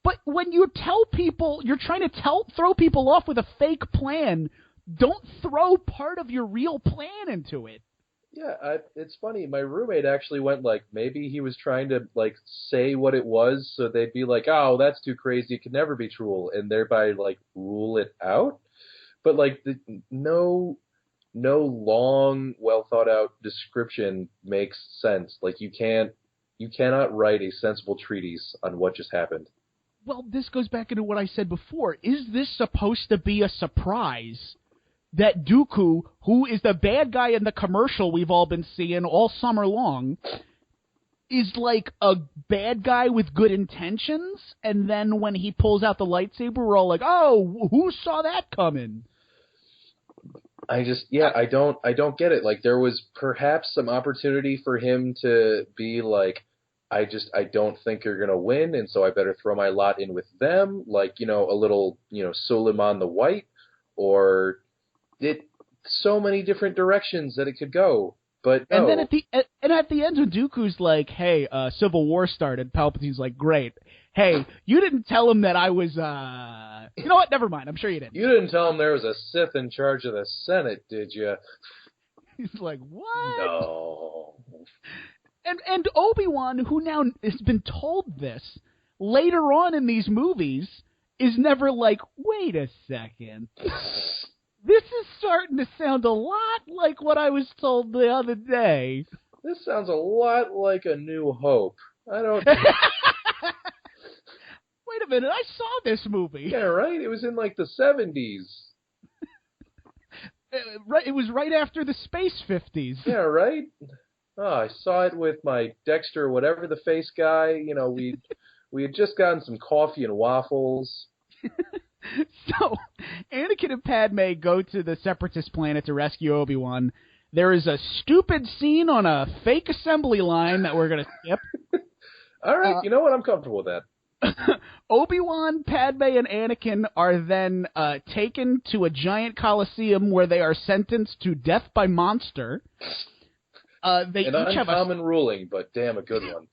but when you tell people, you're trying to throw people off with a fake plan, don't throw part of your real plan into it. Yeah, it's funny. My roommate actually went like, maybe he was trying to like say what it was, so they'd be like, "Oh, that's too crazy. It could never be true," and thereby like rule it out. But like, no long, well thought out description makes sense. Like you cannot write a sensible treatise on what just happened. Well, this goes back into what I said before. Is this supposed to be a surprise? That Dooku, who is the bad guy in the commercial we've all been seeing all summer long, is like a bad guy with good intentions, and then when he pulls out the lightsaber, we're all like, oh, who saw that coming? I don't get it. Like, there was perhaps some opportunity for him to be like, I don't think you're going to win, and so I better throw my lot in with them, like, a little, Suleiman the White, or... so many different directions that it could go, but no. And then at the end when Dooku's like, "Hey, Civil War started," Palpatine's like, "Great. Hey, you didn't tell him that I was you know what? Never mind. I'm sure you didn't. You didn't tell him there was a Sith in charge of the Senate, did you?" He's like, "What?" No. And Obi-Wan, who now has been told this later on in these movies, is never like, "Wait a second." This is starting to sound a lot like what I was told the other day. This sounds a lot like A New Hope. I don't... wait a minute, I saw this movie. Yeah, right? It was in, like, the 70s. Right, it was right after the Space 50s. Yeah, right? Oh, I saw it with my Dexter, whatever the face guy. You know, we had just gotten some coffee and waffles. So, Anakin and Padme go to the Separatist planet to rescue Obi-Wan. There is a stupid scene on a fake assembly line that we're going to skip. All right, you know what? I'm comfortable with that. Obi-Wan, Padme, and Anakin are then taken to a giant coliseum where they are sentenced to death by monster. They An each uncommon ruling, but damn, a good one.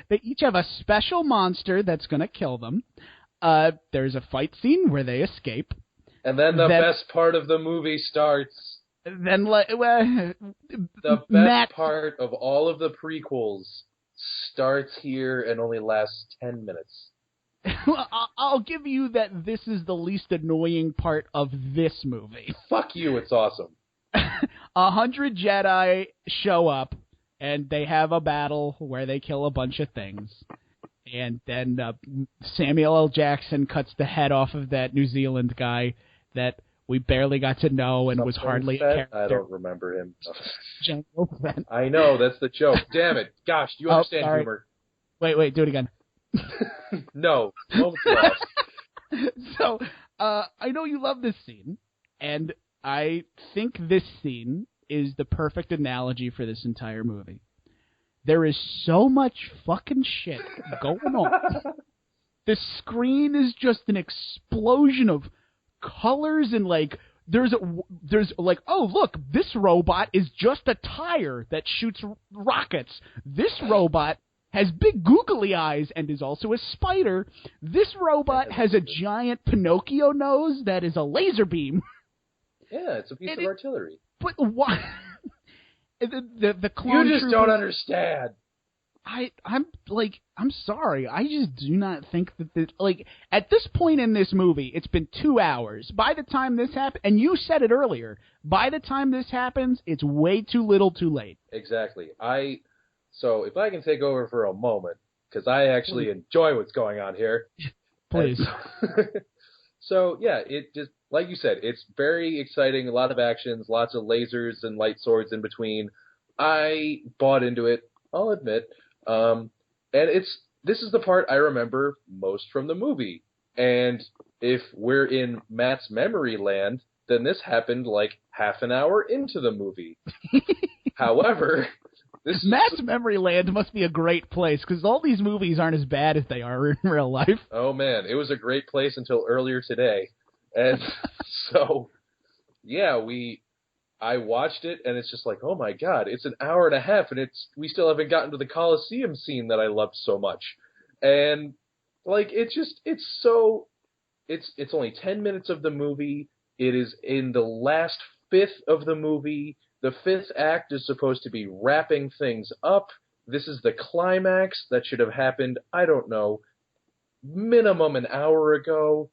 They each have a special monster that's going to kill them. There's a fight scene where they escape. And then the best part of the movie starts. Then the best part of all of the prequels starts here and only lasts 10 minutes. I'll give you that this is the least annoying part of this movie. Fuck you, it's awesome. 100 Jedi show up, and they have a battle where they kill a bunch of things. And then Samuel L. Jackson cuts the head off of that New Zealand guy that we barely got to know and Something was hardly said? a character. I don't remember him. Jango Fett. I know, that's the joke. Damn it. Gosh, do you understand humor? Wait, do it again. No, moment's lost. So, I know you love this scene, and I think this scene is the perfect analogy for this entire movie. There is so much fucking shit going on. The screen is just an explosion of colors and there's like, oh look, this robot is just a tire that shoots rockets. This robot has big googly eyes and is also a spider. This robot has a giant Pinocchio nose that is a laser beam. Yeah, it's a piece of artillery. But why? The clone You just troopers, don't understand. I'm sorry. I just do not think that at this point in this movie, it's been 2 hours. By the time this happens, and you said it earlier, by the time this happens, it's way too little too late. Exactly. So if I can take over for a moment, because I actually enjoy what's going on here. Please. So yeah, it just, like you said, it's very exciting, a lot of actions, lots of lasers and light swords in between. I bought into it, I'll admit. And this is the part I remember most from the movie. And if we're in Matt's memory land, then this happened like half an hour into the movie. However, Matt's memory land must be a great place, because all these movies aren't as bad as they are in real life. Oh man, it was a great place until earlier today. And so, yeah, I watched it, and it's just like, oh my god, it's an hour and a half, and we still haven't gotten to the Coliseum scene that I loved so much. And, like, it's only 10 minutes of the movie. It is in the last fifth of the movie. The fifth act is supposed to be wrapping things up. This is the climax that should have happened, I don't know, minimum an hour ago.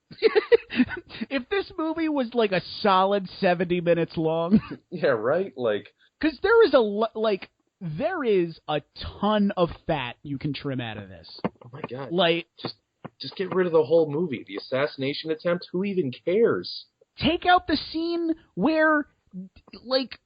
If this movie was like a solid 70 minutes long. Yeah, right? Like, because there is a ton of fat you can trim out of this. Oh my god. Like, just get rid of the whole movie. The assassination attempt, who even cares? Take out the scene where, like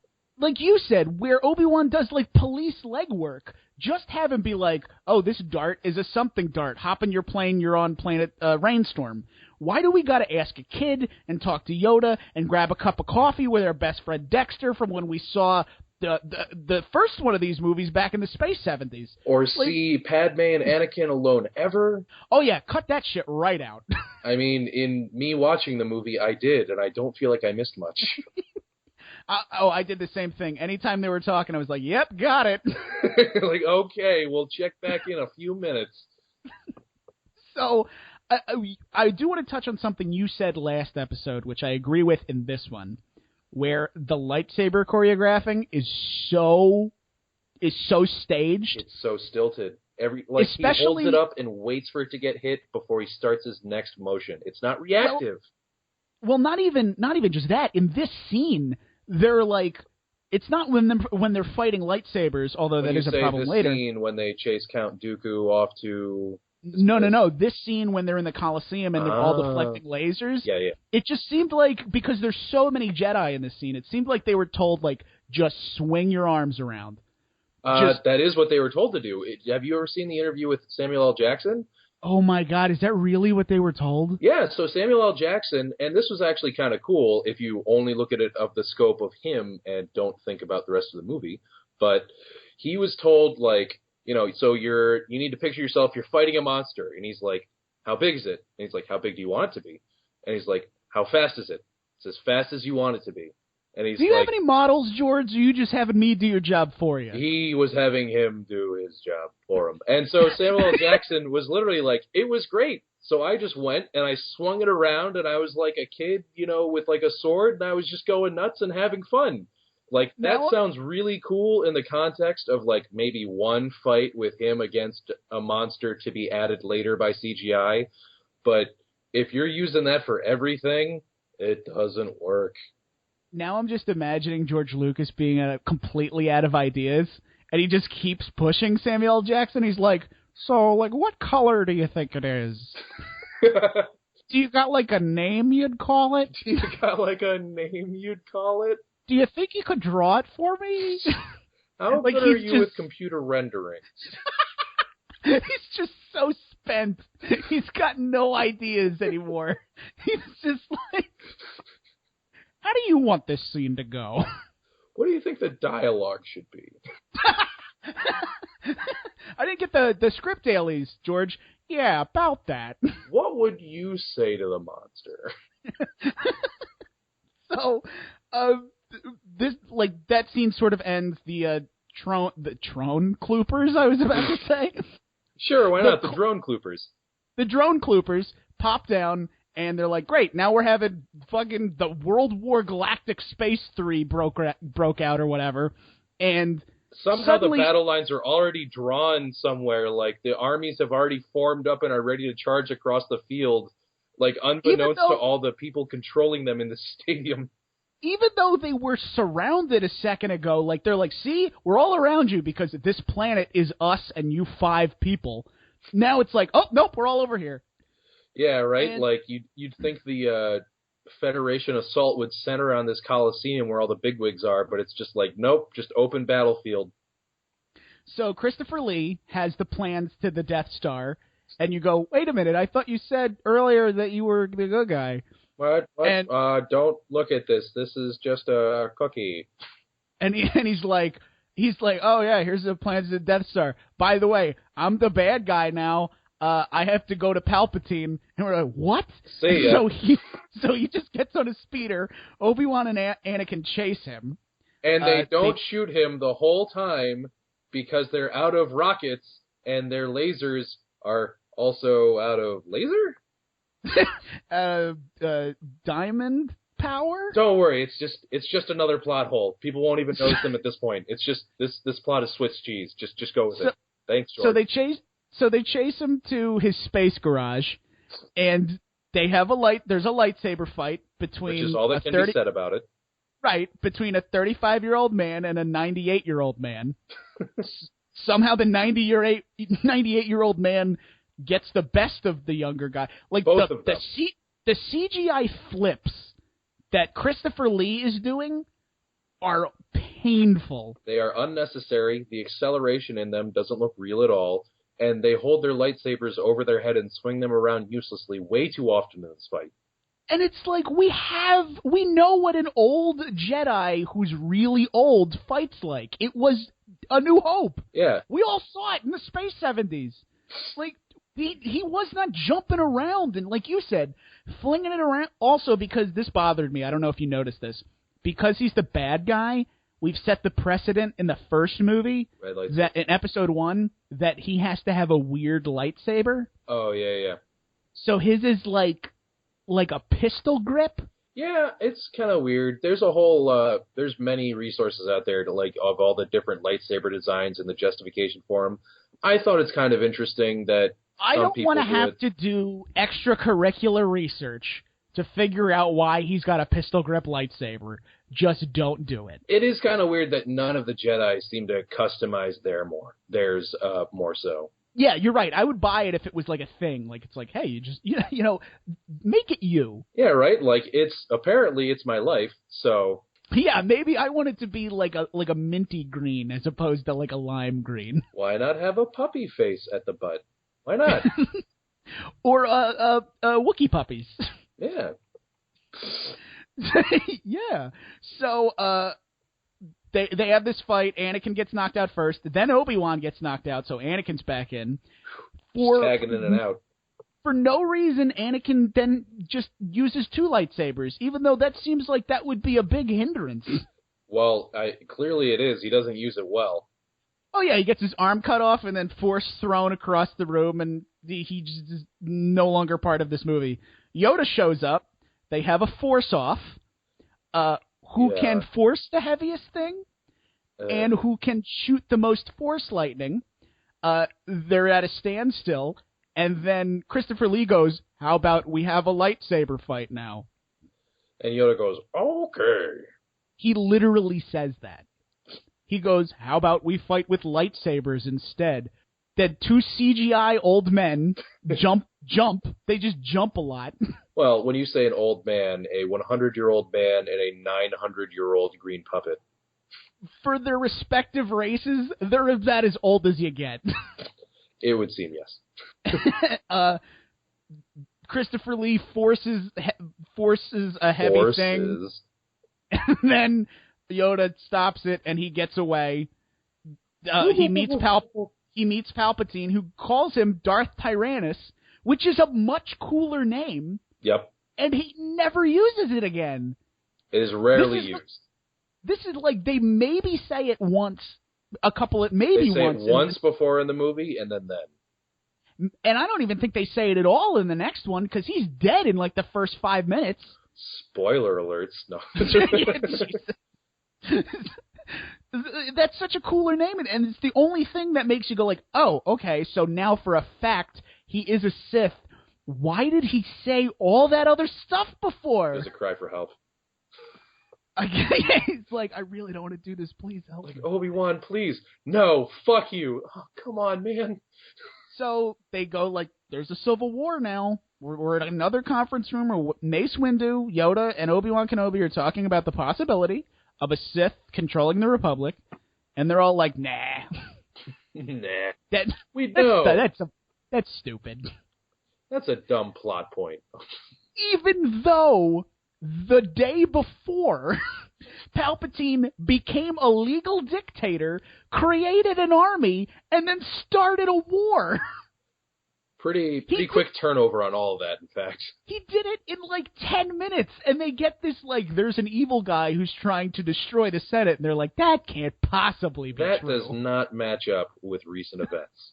you said, where Obi-Wan does, like, police legwork. Just have him be like, oh, this dart is a something dart. Hop in your plane, you're on planet Rainstorm. Why do we gotta ask a kid and talk to Yoda and grab a cup of coffee with our best friend Dexter from when we saw the first one of these movies back in the space 70s? Or see Padme and Anakin alone ever? Oh yeah, cut that shit right out. I mean, in me watching the movie, I did, and I don't feel like I missed much. I did the same thing. Anytime they were talking, I was like, yep, got it. Like, okay, we'll check back in a few minutes. So, I do want to touch on something you said last episode, which I agree with in this one, where the lightsaber choreographing is so staged. It's so stilted. He holds it up and waits for it to get hit before he starts his next motion. It's not reactive. Well, not even just that. In this scene, they're like, it's not when they're fighting lightsabers, although that is a problem later. The scene when they chase Count Dooku off to No. This scene when they're in the Coliseum and they're all deflecting lasers. Yeah. It just seemed like, because there's so many Jedi in this scene, it seemed like they were told, like, just swing your arms around. That is what they were told to do. Have you ever seen the interview with Samuel L. Jackson? Oh my God, is that really what they were told? Yeah, so Samuel L. Jackson, and this was actually kind of cool if you only look at it of the scope of him and don't think about the rest of the movie, but he was told, like, so you need to picture yourself, you're fighting a monster, and he's like, how big is it? And he's like, how big do you want it to be? And he's like, how fast is it? It's as fast as you want it to be. And he's do you have any models, George, or are you just having me do your job for you? He was having him do his job for him. And so Samuel L. Jackson was literally like, it was great. So I just went and I swung it around and I was like a kid, with like a sword, and I was just going nuts and having fun. Like, that sounds really cool in the context of, like, maybe one fight with him against a monster to be added later by CGI. But if you're using that for everything, it doesn't work. Now I'm just imagining George Lucas being completely out of ideas, and he just keeps pushing Samuel L. Jackson. He's like, so, like, what color do you think it is? Do you got, like, a name you'd call it? Do you got, like, a name you'd call it? Do you think you could draw it for me? How good are you with computer rendering? He's just so spent. He's got no ideas anymore. He's just like... How do you want this scene to go? What do you think the dialogue should be? I didn't get the script dailies, George. Yeah, about that. What would you say to the monster? So, this, like, that scene sort of ends the drone cloopers, I was about to say. Sure, why not? The drone cloopers. The drone cloopers pop down, and they're like, great, now we're having fucking the World War Galactic Space 3 broke out or whatever, and somehow suddenly, the battle lines are already drawn somewhere, like the armies have already formed up and are ready to charge across the field, like unbeknownst to all the people controlling them in the stadium. Even though they were surrounded a second ago, like, they're like, see, we're all around you because this planet is us and you 5 people. Now it's like, oh, nope, we're all over here. Yeah, right? And, like, you'd think the Federation assault would center on this Coliseum where all the bigwigs are, but it's just like, nope, just open battlefield. So Christopher Lee has the plans to the Death Star, and you go, wait a minute, I thought you said earlier that you were the good guy. What? And, don't look at this. This is just a cookie. And he's like, oh yeah, here's the plans to the Death Star. By the way, I'm the bad guy now. I have to go to Palpatine. And we're like, what? See ya. So he just gets on a speeder. Obi-Wan and Anakin chase him. And they don't shoot him the whole time because they're out of rockets and their lasers are also out of laser? Diamond power? Don't worry, it's just another plot hole. People won't even notice them at this point. It's just this plot is Swiss cheese. Just go with it. Thanks, George. So they chase him to his space garage, and they have there's a lightsaber fight between... Which is all that can be said about it. Right, between a 35-year-old man and a 98-year-old man. Somehow the 98-year-old man gets the best of the younger guy. Like, both of them. The CGI flips that Christopher Lee is doing are painful. They are unnecessary. The acceleration in them doesn't look real at all. And they hold their lightsabers over their head and swing them around uselessly way too often in this fight. And it's like, we know what an old Jedi who's really old fights like. It was A New Hope. Yeah. We all saw it in the space 70s. Like, he was not jumping around and, like you said, flinging it around. Also, because this bothered me, I don't know if you noticed this, because he's the bad guy, we've set the precedent in the first movie, that in episode 1, that he has to have a weird lightsaber. Oh, yeah. So his is like a pistol grip? Yeah, it's kind of weird. There's a whole, there's many resources out there to, like, of all the different lightsaber designs and the justification for them. I thought it's kind of interesting that I don't want to have to do extracurricular research to figure out why he's got a pistol grip lightsaber. Just don't do it. It is kind of weird that none of the Jedi seem to customize theirs more so. Yeah, you're right. I would buy it if it was like a thing. Like it's like, hey, you just make it you. Yeah, right. Like it's my life, so Yeah, maybe I want it to be like a minty green as opposed to like a lime green. why not have a puppy face at the butt? Why not? Or Wookiee puppies. Yeah. Yeah. So they have this fight. Anakin gets knocked out first. Then Obi-Wan gets knocked out, so Anakin's back in. Tagging in and out. For no reason, Anakin then just uses 2 lightsabers, even though that seems like that would be a big hindrance. Well, clearly it is. He doesn't use it well. Oh, yeah, he gets his arm cut off and then force thrown across the room, and he just is no longer part of this movie. Yoda shows up. They have a force-off. Who can force the heaviest thing and who can shoot the most force lightning. They're at a standstill, and then Christopher Lee goes, how about we have a lightsaber fight now? And Yoda goes, okay. He literally says that. He goes, how about we fight with lightsabers instead? Then 2 CGI old men jump. They just jump a lot. Well, when you say an old man, a 100-year-old man and a 900-year-old green puppet. For their respective races, they're about as old as you get. It would seem, yes. Christopher Lee forces a heavy thing. And then Yoda stops it, and he gets away. He meets Palpatine, who calls him Darth Tyrannus, which is a much cooler name. Yep. And he never uses it again. It is rarely used. This is like they maybe say it once, They say it once before in the movie, and then. And I don't even think they say it at all in the next one, because he's dead in like the first 5 minutes. Spoiler alerts. No. That's such a cooler name, and it's the only thing that makes you go like, oh, okay, so now for a fact he is a Sith. Why did he say all that other stuff before? There's a cry for help. It's like, I really don't want to do this. Please help me. Obi-Wan, please. No, fuck you. Oh, come on, man. So they go like, there's a civil war now. We're at another conference room where Mace Windu, Yoda, and Obi-Wan Kenobi are talking about the possibility of a Sith controlling the Republic, and they're all like, nah. Nah. We know. That's stupid. That's a dumb plot point. Even though the day before Palpatine became a legal dictator, created an army, and then started a war. Pretty quick turnover on all of that, in fact. He did it in like 10 minutes, and they get this, like, there's an evil guy who's trying to destroy the Senate, and they're like, that can't possibly be true. That does not match up with recent events.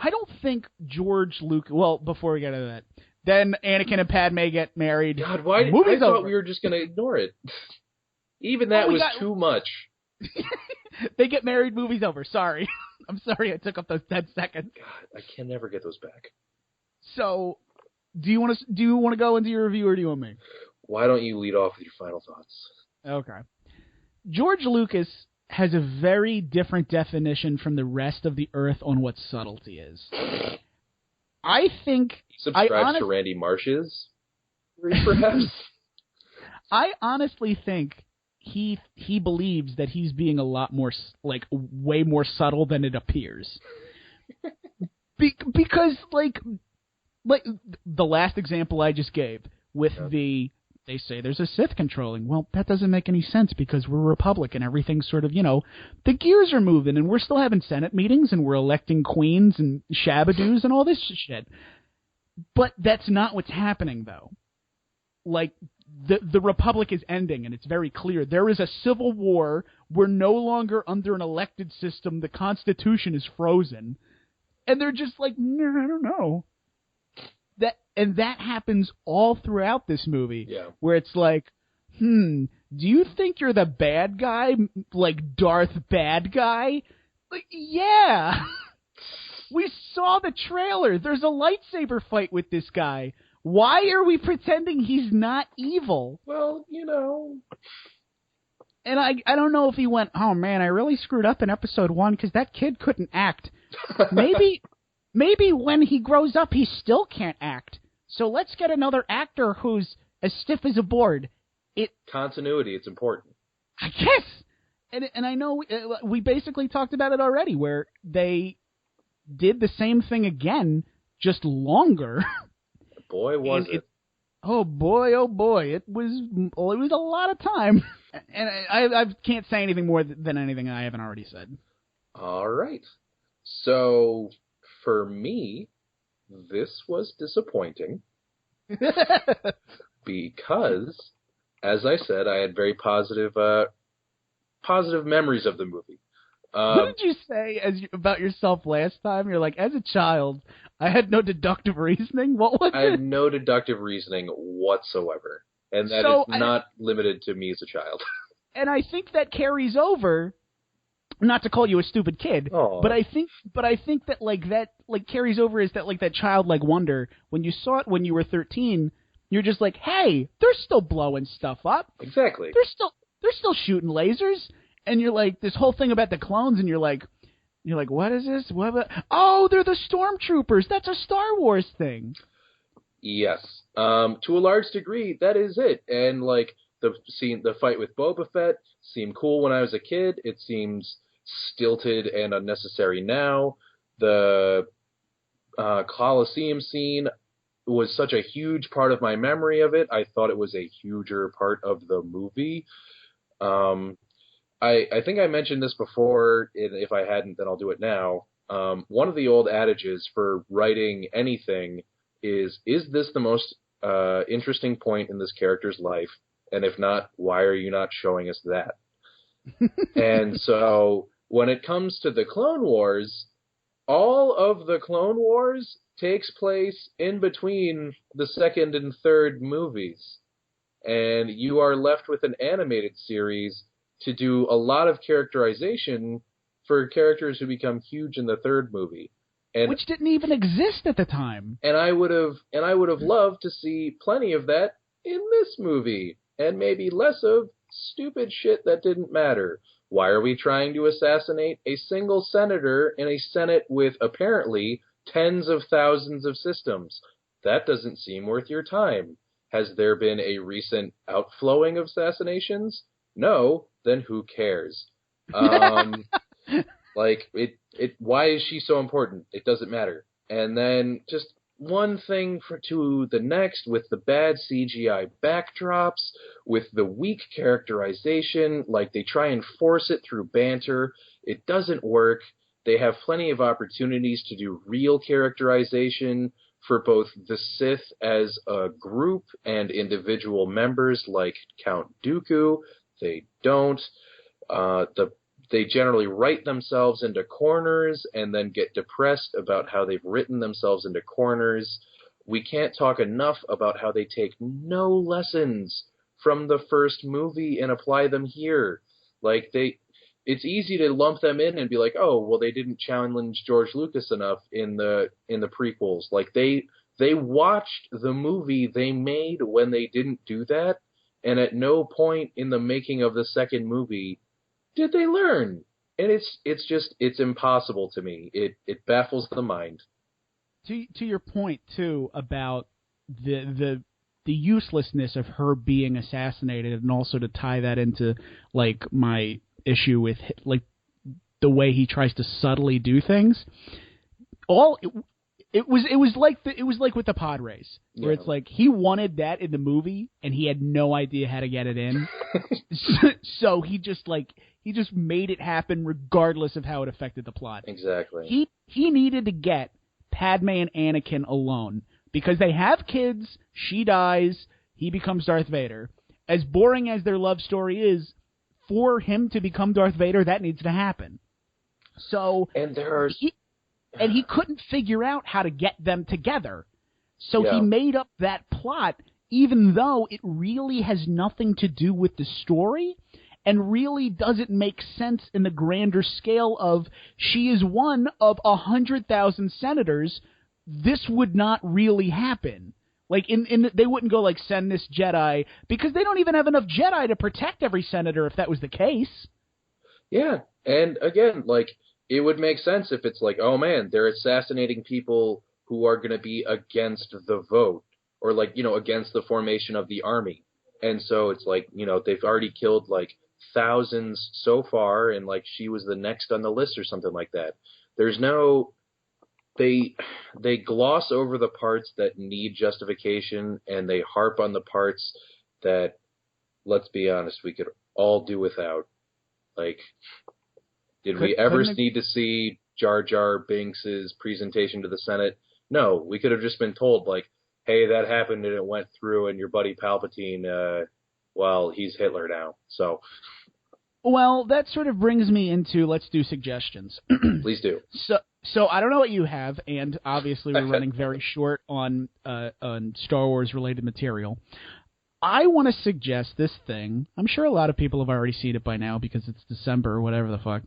I don't think George Lucas, well, before we get into that, then Anakin and Padme get married. God, why? I thought we were just going to ignore it. Even that was too much. They get married, movie's over. Sorry. I'm sorry I took up those 10 seconds. God, I can never get those back. So, do you want to go into your review, or do you want me? Why don't you lead off with your final thoughts? Okay. George Lucas has a very different definition from the rest of the earth on what subtlety is. I think... He subscribes to Randy Marsh's, perhaps? I honestly think he believes that he's being a lot more, like, way more subtle than it appears. Because, like the last example I just gave with they say there's a Sith controlling. Well, that doesn't make any sense because we're a republic and everything's sort of, the gears are moving and we're still having Senate meetings and we're electing queens and shabadoos and all this shit. But that's not what's happening, though. Like, the republic is ending, and it's very clear. There is a civil war. We're no longer under an elected system. The Constitution is frozen. And they're just like, no, I don't know. That happens all throughout this movie, where it's like, do you think you're the bad guy, like Darth Bad Guy? Like, yeah. We saw the trailer. There's a lightsaber fight with this guy. Why are we pretending he's not evil? Well, And I don't know if he went, oh man, I really screwed up in episode 1 because that kid couldn't act. Maybe when he grows up, he still can't act. So let's get another actor who's as stiff as a board. Continuity, it's important. I guess. And I know we basically talked about it already, where they did the same thing again, just longer. Boy, was it. Oh boy, it was a lot of time. And I can't say anything more than anything I haven't already said. All right. So, for me, this was disappointing. Because, as I said, I had very positive memories of the movie. What did you say about yourself last time? You're like, as a child, I had no deductive reasoning. What was it? I had no deductive reasoning whatsoever. And that is not limited to me as a child. And I think that carries over, not to call you a stupid kid, but I think that carries over is that like that childlike wonder. When you saw it when you were 13, you're just like, hey, they're still blowing stuff up. Exactly. They're still shooting lasers. And you're like, this whole thing about the clones, and you're like, what is this? Oh, they're the stormtroopers. That's a Star Wars thing. Yes. To a large degree, that is it. And like the fight with Boba Fett seemed cool when I was a kid. It seems stilted and unnecessary now. The Coliseum scene was such a huge part of my memory of it. I thought it was a huger part of the movie. I think I mentioned this before. If I hadn't, then I'll do it now. One of the old adages for writing anything is this the most interesting point in this character's life? And if not, why are you not showing us that? And so when it comes to the Clone Wars, all of the Clone Wars takes place in between the second and third movies. And you are left with an animated series to do a lot of characterization for characters who become huge in the third movie. Which didn't even exist at the time. And I would have loved to see plenty of that in this movie. And maybe less of stupid shit that didn't matter. Why are we trying to assassinate a single senator in a Senate with apparently tens of thousands of systems? That doesn't seem worth your time. Has there been a recent outflowing of assassinations? No, then who cares? Why is she so important? It doesn't matter. And then just one thing to the next with the bad CGI backdrops, with the weak characterization, like they try and force it through banter. It doesn't work. They have plenty of opportunities to do real characterization for both the Sith as a group and individual members like Count Dooku. They don't. They generally write themselves into corners and then get depressed about how they've written themselves into corners. We can't talk enough about how they take no lessons from the first movie and apply them here. It's easy to lump them in and be like, oh, well, they didn't challenge George Lucas enough in the prequels. Like they watched the movie they made when they didn't do that, and at no point in the making of the second movie did they learn. And it's impossible to me. It baffles the mind. To your point too about the uselessness of her being assassinated, and also to tie that into like my issue with like the way he tries to subtly do things. It was like with the pod race, where it's like he wanted that in the movie and he had no idea how to get it in. So he just made it happen regardless of how it affected the plot. Exactly. He needed to get Padme and Anakin alone because they have kids, she dies, he becomes Darth Vader. As boring as their love story is, for him to become Darth Vader, that needs to happen. So he couldn't figure out how to get them together. So he made up that plot, even though it really has nothing to do with the story and really doesn't make sense in the grander scale of she is one of 100,000 senators. This would not really happen. Like they wouldn't go like send this Jedi because they don't even have enough Jedi to protect every senator if that was the case. Yeah, and again, like it would make sense if it's like, oh man, they're assassinating people who are going to be against the vote or like, against the formation of the army. And so it's like, they've already killed like thousands so far and like she was the next on the list or something like that. There's no they gloss over the parts that need justification and they harp on the parts that, let's be honest, we could all do without. Like, did we ever need to see Jar Jar Binks' presentation to the Senate? No, we could have just been told, like, hey, that happened and it went through and your buddy Palpatine, well, he's Hitler now. So, well, that sort of brings me into let's do suggestions. Please do. So I don't know what you have, and obviously we're running very short on Star Wars related material. I want to suggest this thing. I'm sure a lot of people have already seen it by now because it's December or whatever the fuck.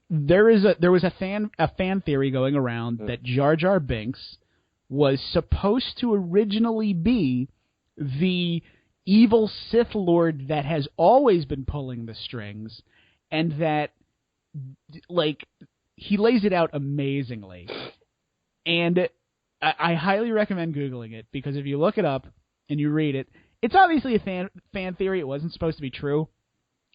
There was a fan theory going around that Jar Jar Binks was supposed to originally be the evil Sith Lord that has always been pulling the strings, and that like he lays it out amazingly. And I highly recommend Googling it because if you look it up and you read it, it's obviously a fan theory. It wasn't supposed to be true.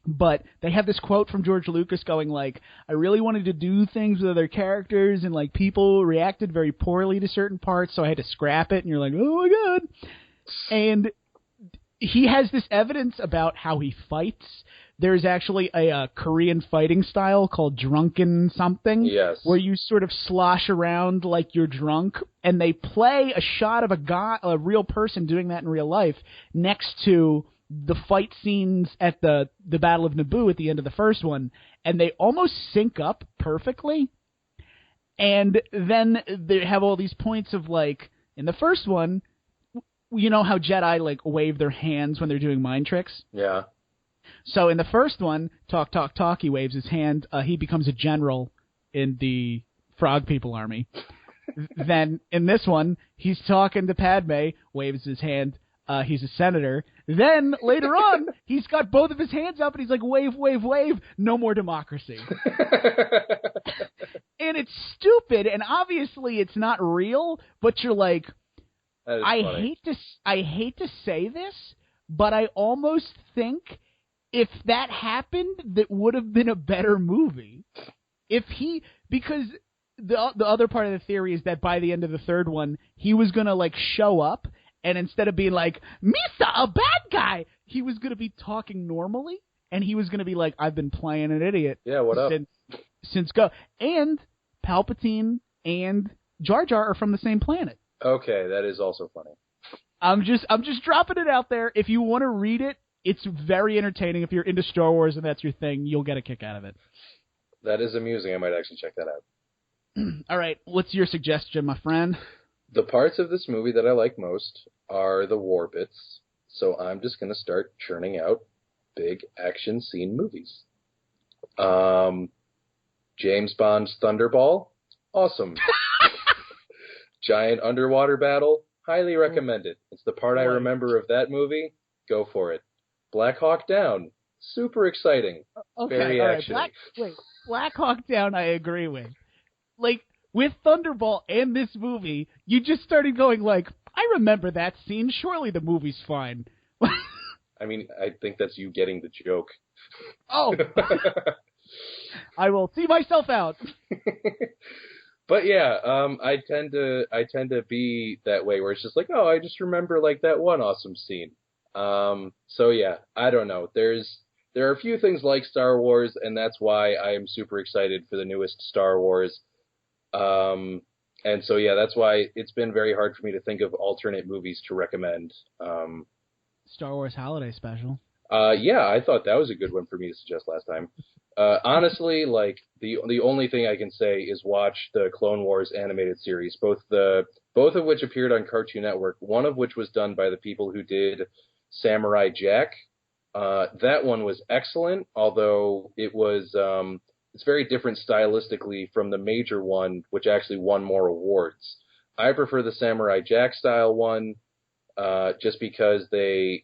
But they have this quote from George Lucas going like, I really wanted to do things with other characters and like people reacted very poorly to certain parts, so I had to scrap it. And you're like, oh my God. And he has this evidence about how he fights. There's actually a Korean fighting style called drunken something. Yes. Where you sort of slosh around like you're drunk, and they play a shot of a real person doing that in real life next to the fight scenes at the Battle of Naboo at the end of the first one, and they almost sync up perfectly. And then they have all these points of like, in the first one, you know how Jedi like wave their hands when they're doing mind tricks? Yeah. So in the first one, talk, he waves his hand. He becomes a general in the Frog People army. Then in this one, he's talking to Padme, waves his hand. He's a senator. Then later on, he's got both of his hands up and he's like, wave, wave, wave. No more democracy. And it's stupid, and obviously it's not real. But you're like, I hate to say this, but I almost think if that happened, that would have been a better movie. Because the other part of the theory is that by the end of the third one, he was gonna like show up, and instead of being like Misa, a bad guy, he was gonna be talking normally, and he was gonna be like, I've been playing an idiot. Yeah, what up? Since go, and Palpatine and Jar Jar are from the same planet. Okay, that is also funny. I'm just dropping it out there. If you want to read it, it's very entertaining. If you're into Star Wars and that's your thing, you'll get a kick out of it. That is amusing. I might actually check that out. All right, what's your suggestion, my friend? The parts of this movie that I like most are the war bits, so I'm just going to start churning out big action scene movies. James Bond's Thunderball, awesome. Giant underwater battle, highly recommend it. It's the part I remember of that movie. Go for it. Black Hawk Down, super exciting. Okay, very all right. actiony. Black Hawk Down, I agree with. Like, with Thunderball and this movie, you just started going like, I remember that scene. Surely the movie's fine. I mean, I think that's you getting the joke. Oh. I will see myself out. But yeah, I tend to be that way where it's just like, oh, I just remember like that one awesome scene. So yeah, I don't know. There are a few things like Star Wars, and that's why I am super excited for the newest Star Wars. And so yeah, that's why it's been very hard for me to think of alternate movies to recommend. Star Wars Holiday Special. Yeah, I thought that was a good one for me to suggest last time. Honestly, like the only thing I can say is watch the Clone Wars animated series, both of which appeared on Cartoon Network. One of which was done by the people who did Samurai Jack. That one was excellent, although it was it's very different stylistically from the major one, which actually won more awards. I prefer the Samurai Jack style one, just because they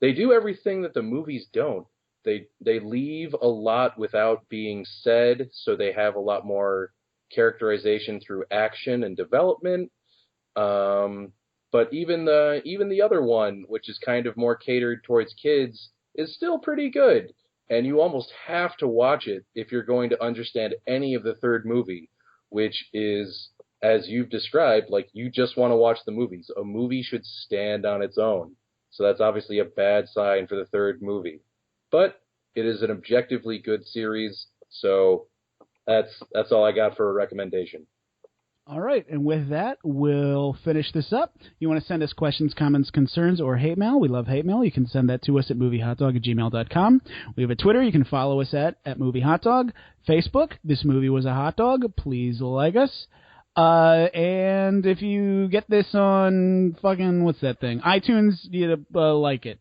do everything that the movies don't. They leave a lot without being said, so they have a lot more characterization through action and development. But even the other one, which is kind of more catered towards kids, is still pretty good. And you almost have to watch it if you're going to understand any of the third movie, which is, as you've described, like you just want to watch the movies. A movie should stand on its own. So that's obviously a bad sign for the third movie. But it is an objectively good series, so that's all I got for a recommendation. All right, and with that, we'll finish this up. You want to send us questions, comments, concerns, or hate mail? We love hate mail. You can send that to us at moviehotdog@gmail.com. We have a Twitter. You can follow us at moviehotdog. Facebook, This Movie Was a Hot Dog. Please like us. And if you get this on fucking, what's that thing? iTunes, you like it.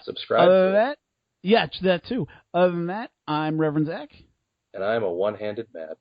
Subscribe. Other than that, yeah, that too. Other than that, I'm Reverend Zach. And I'm a one-handed Matt.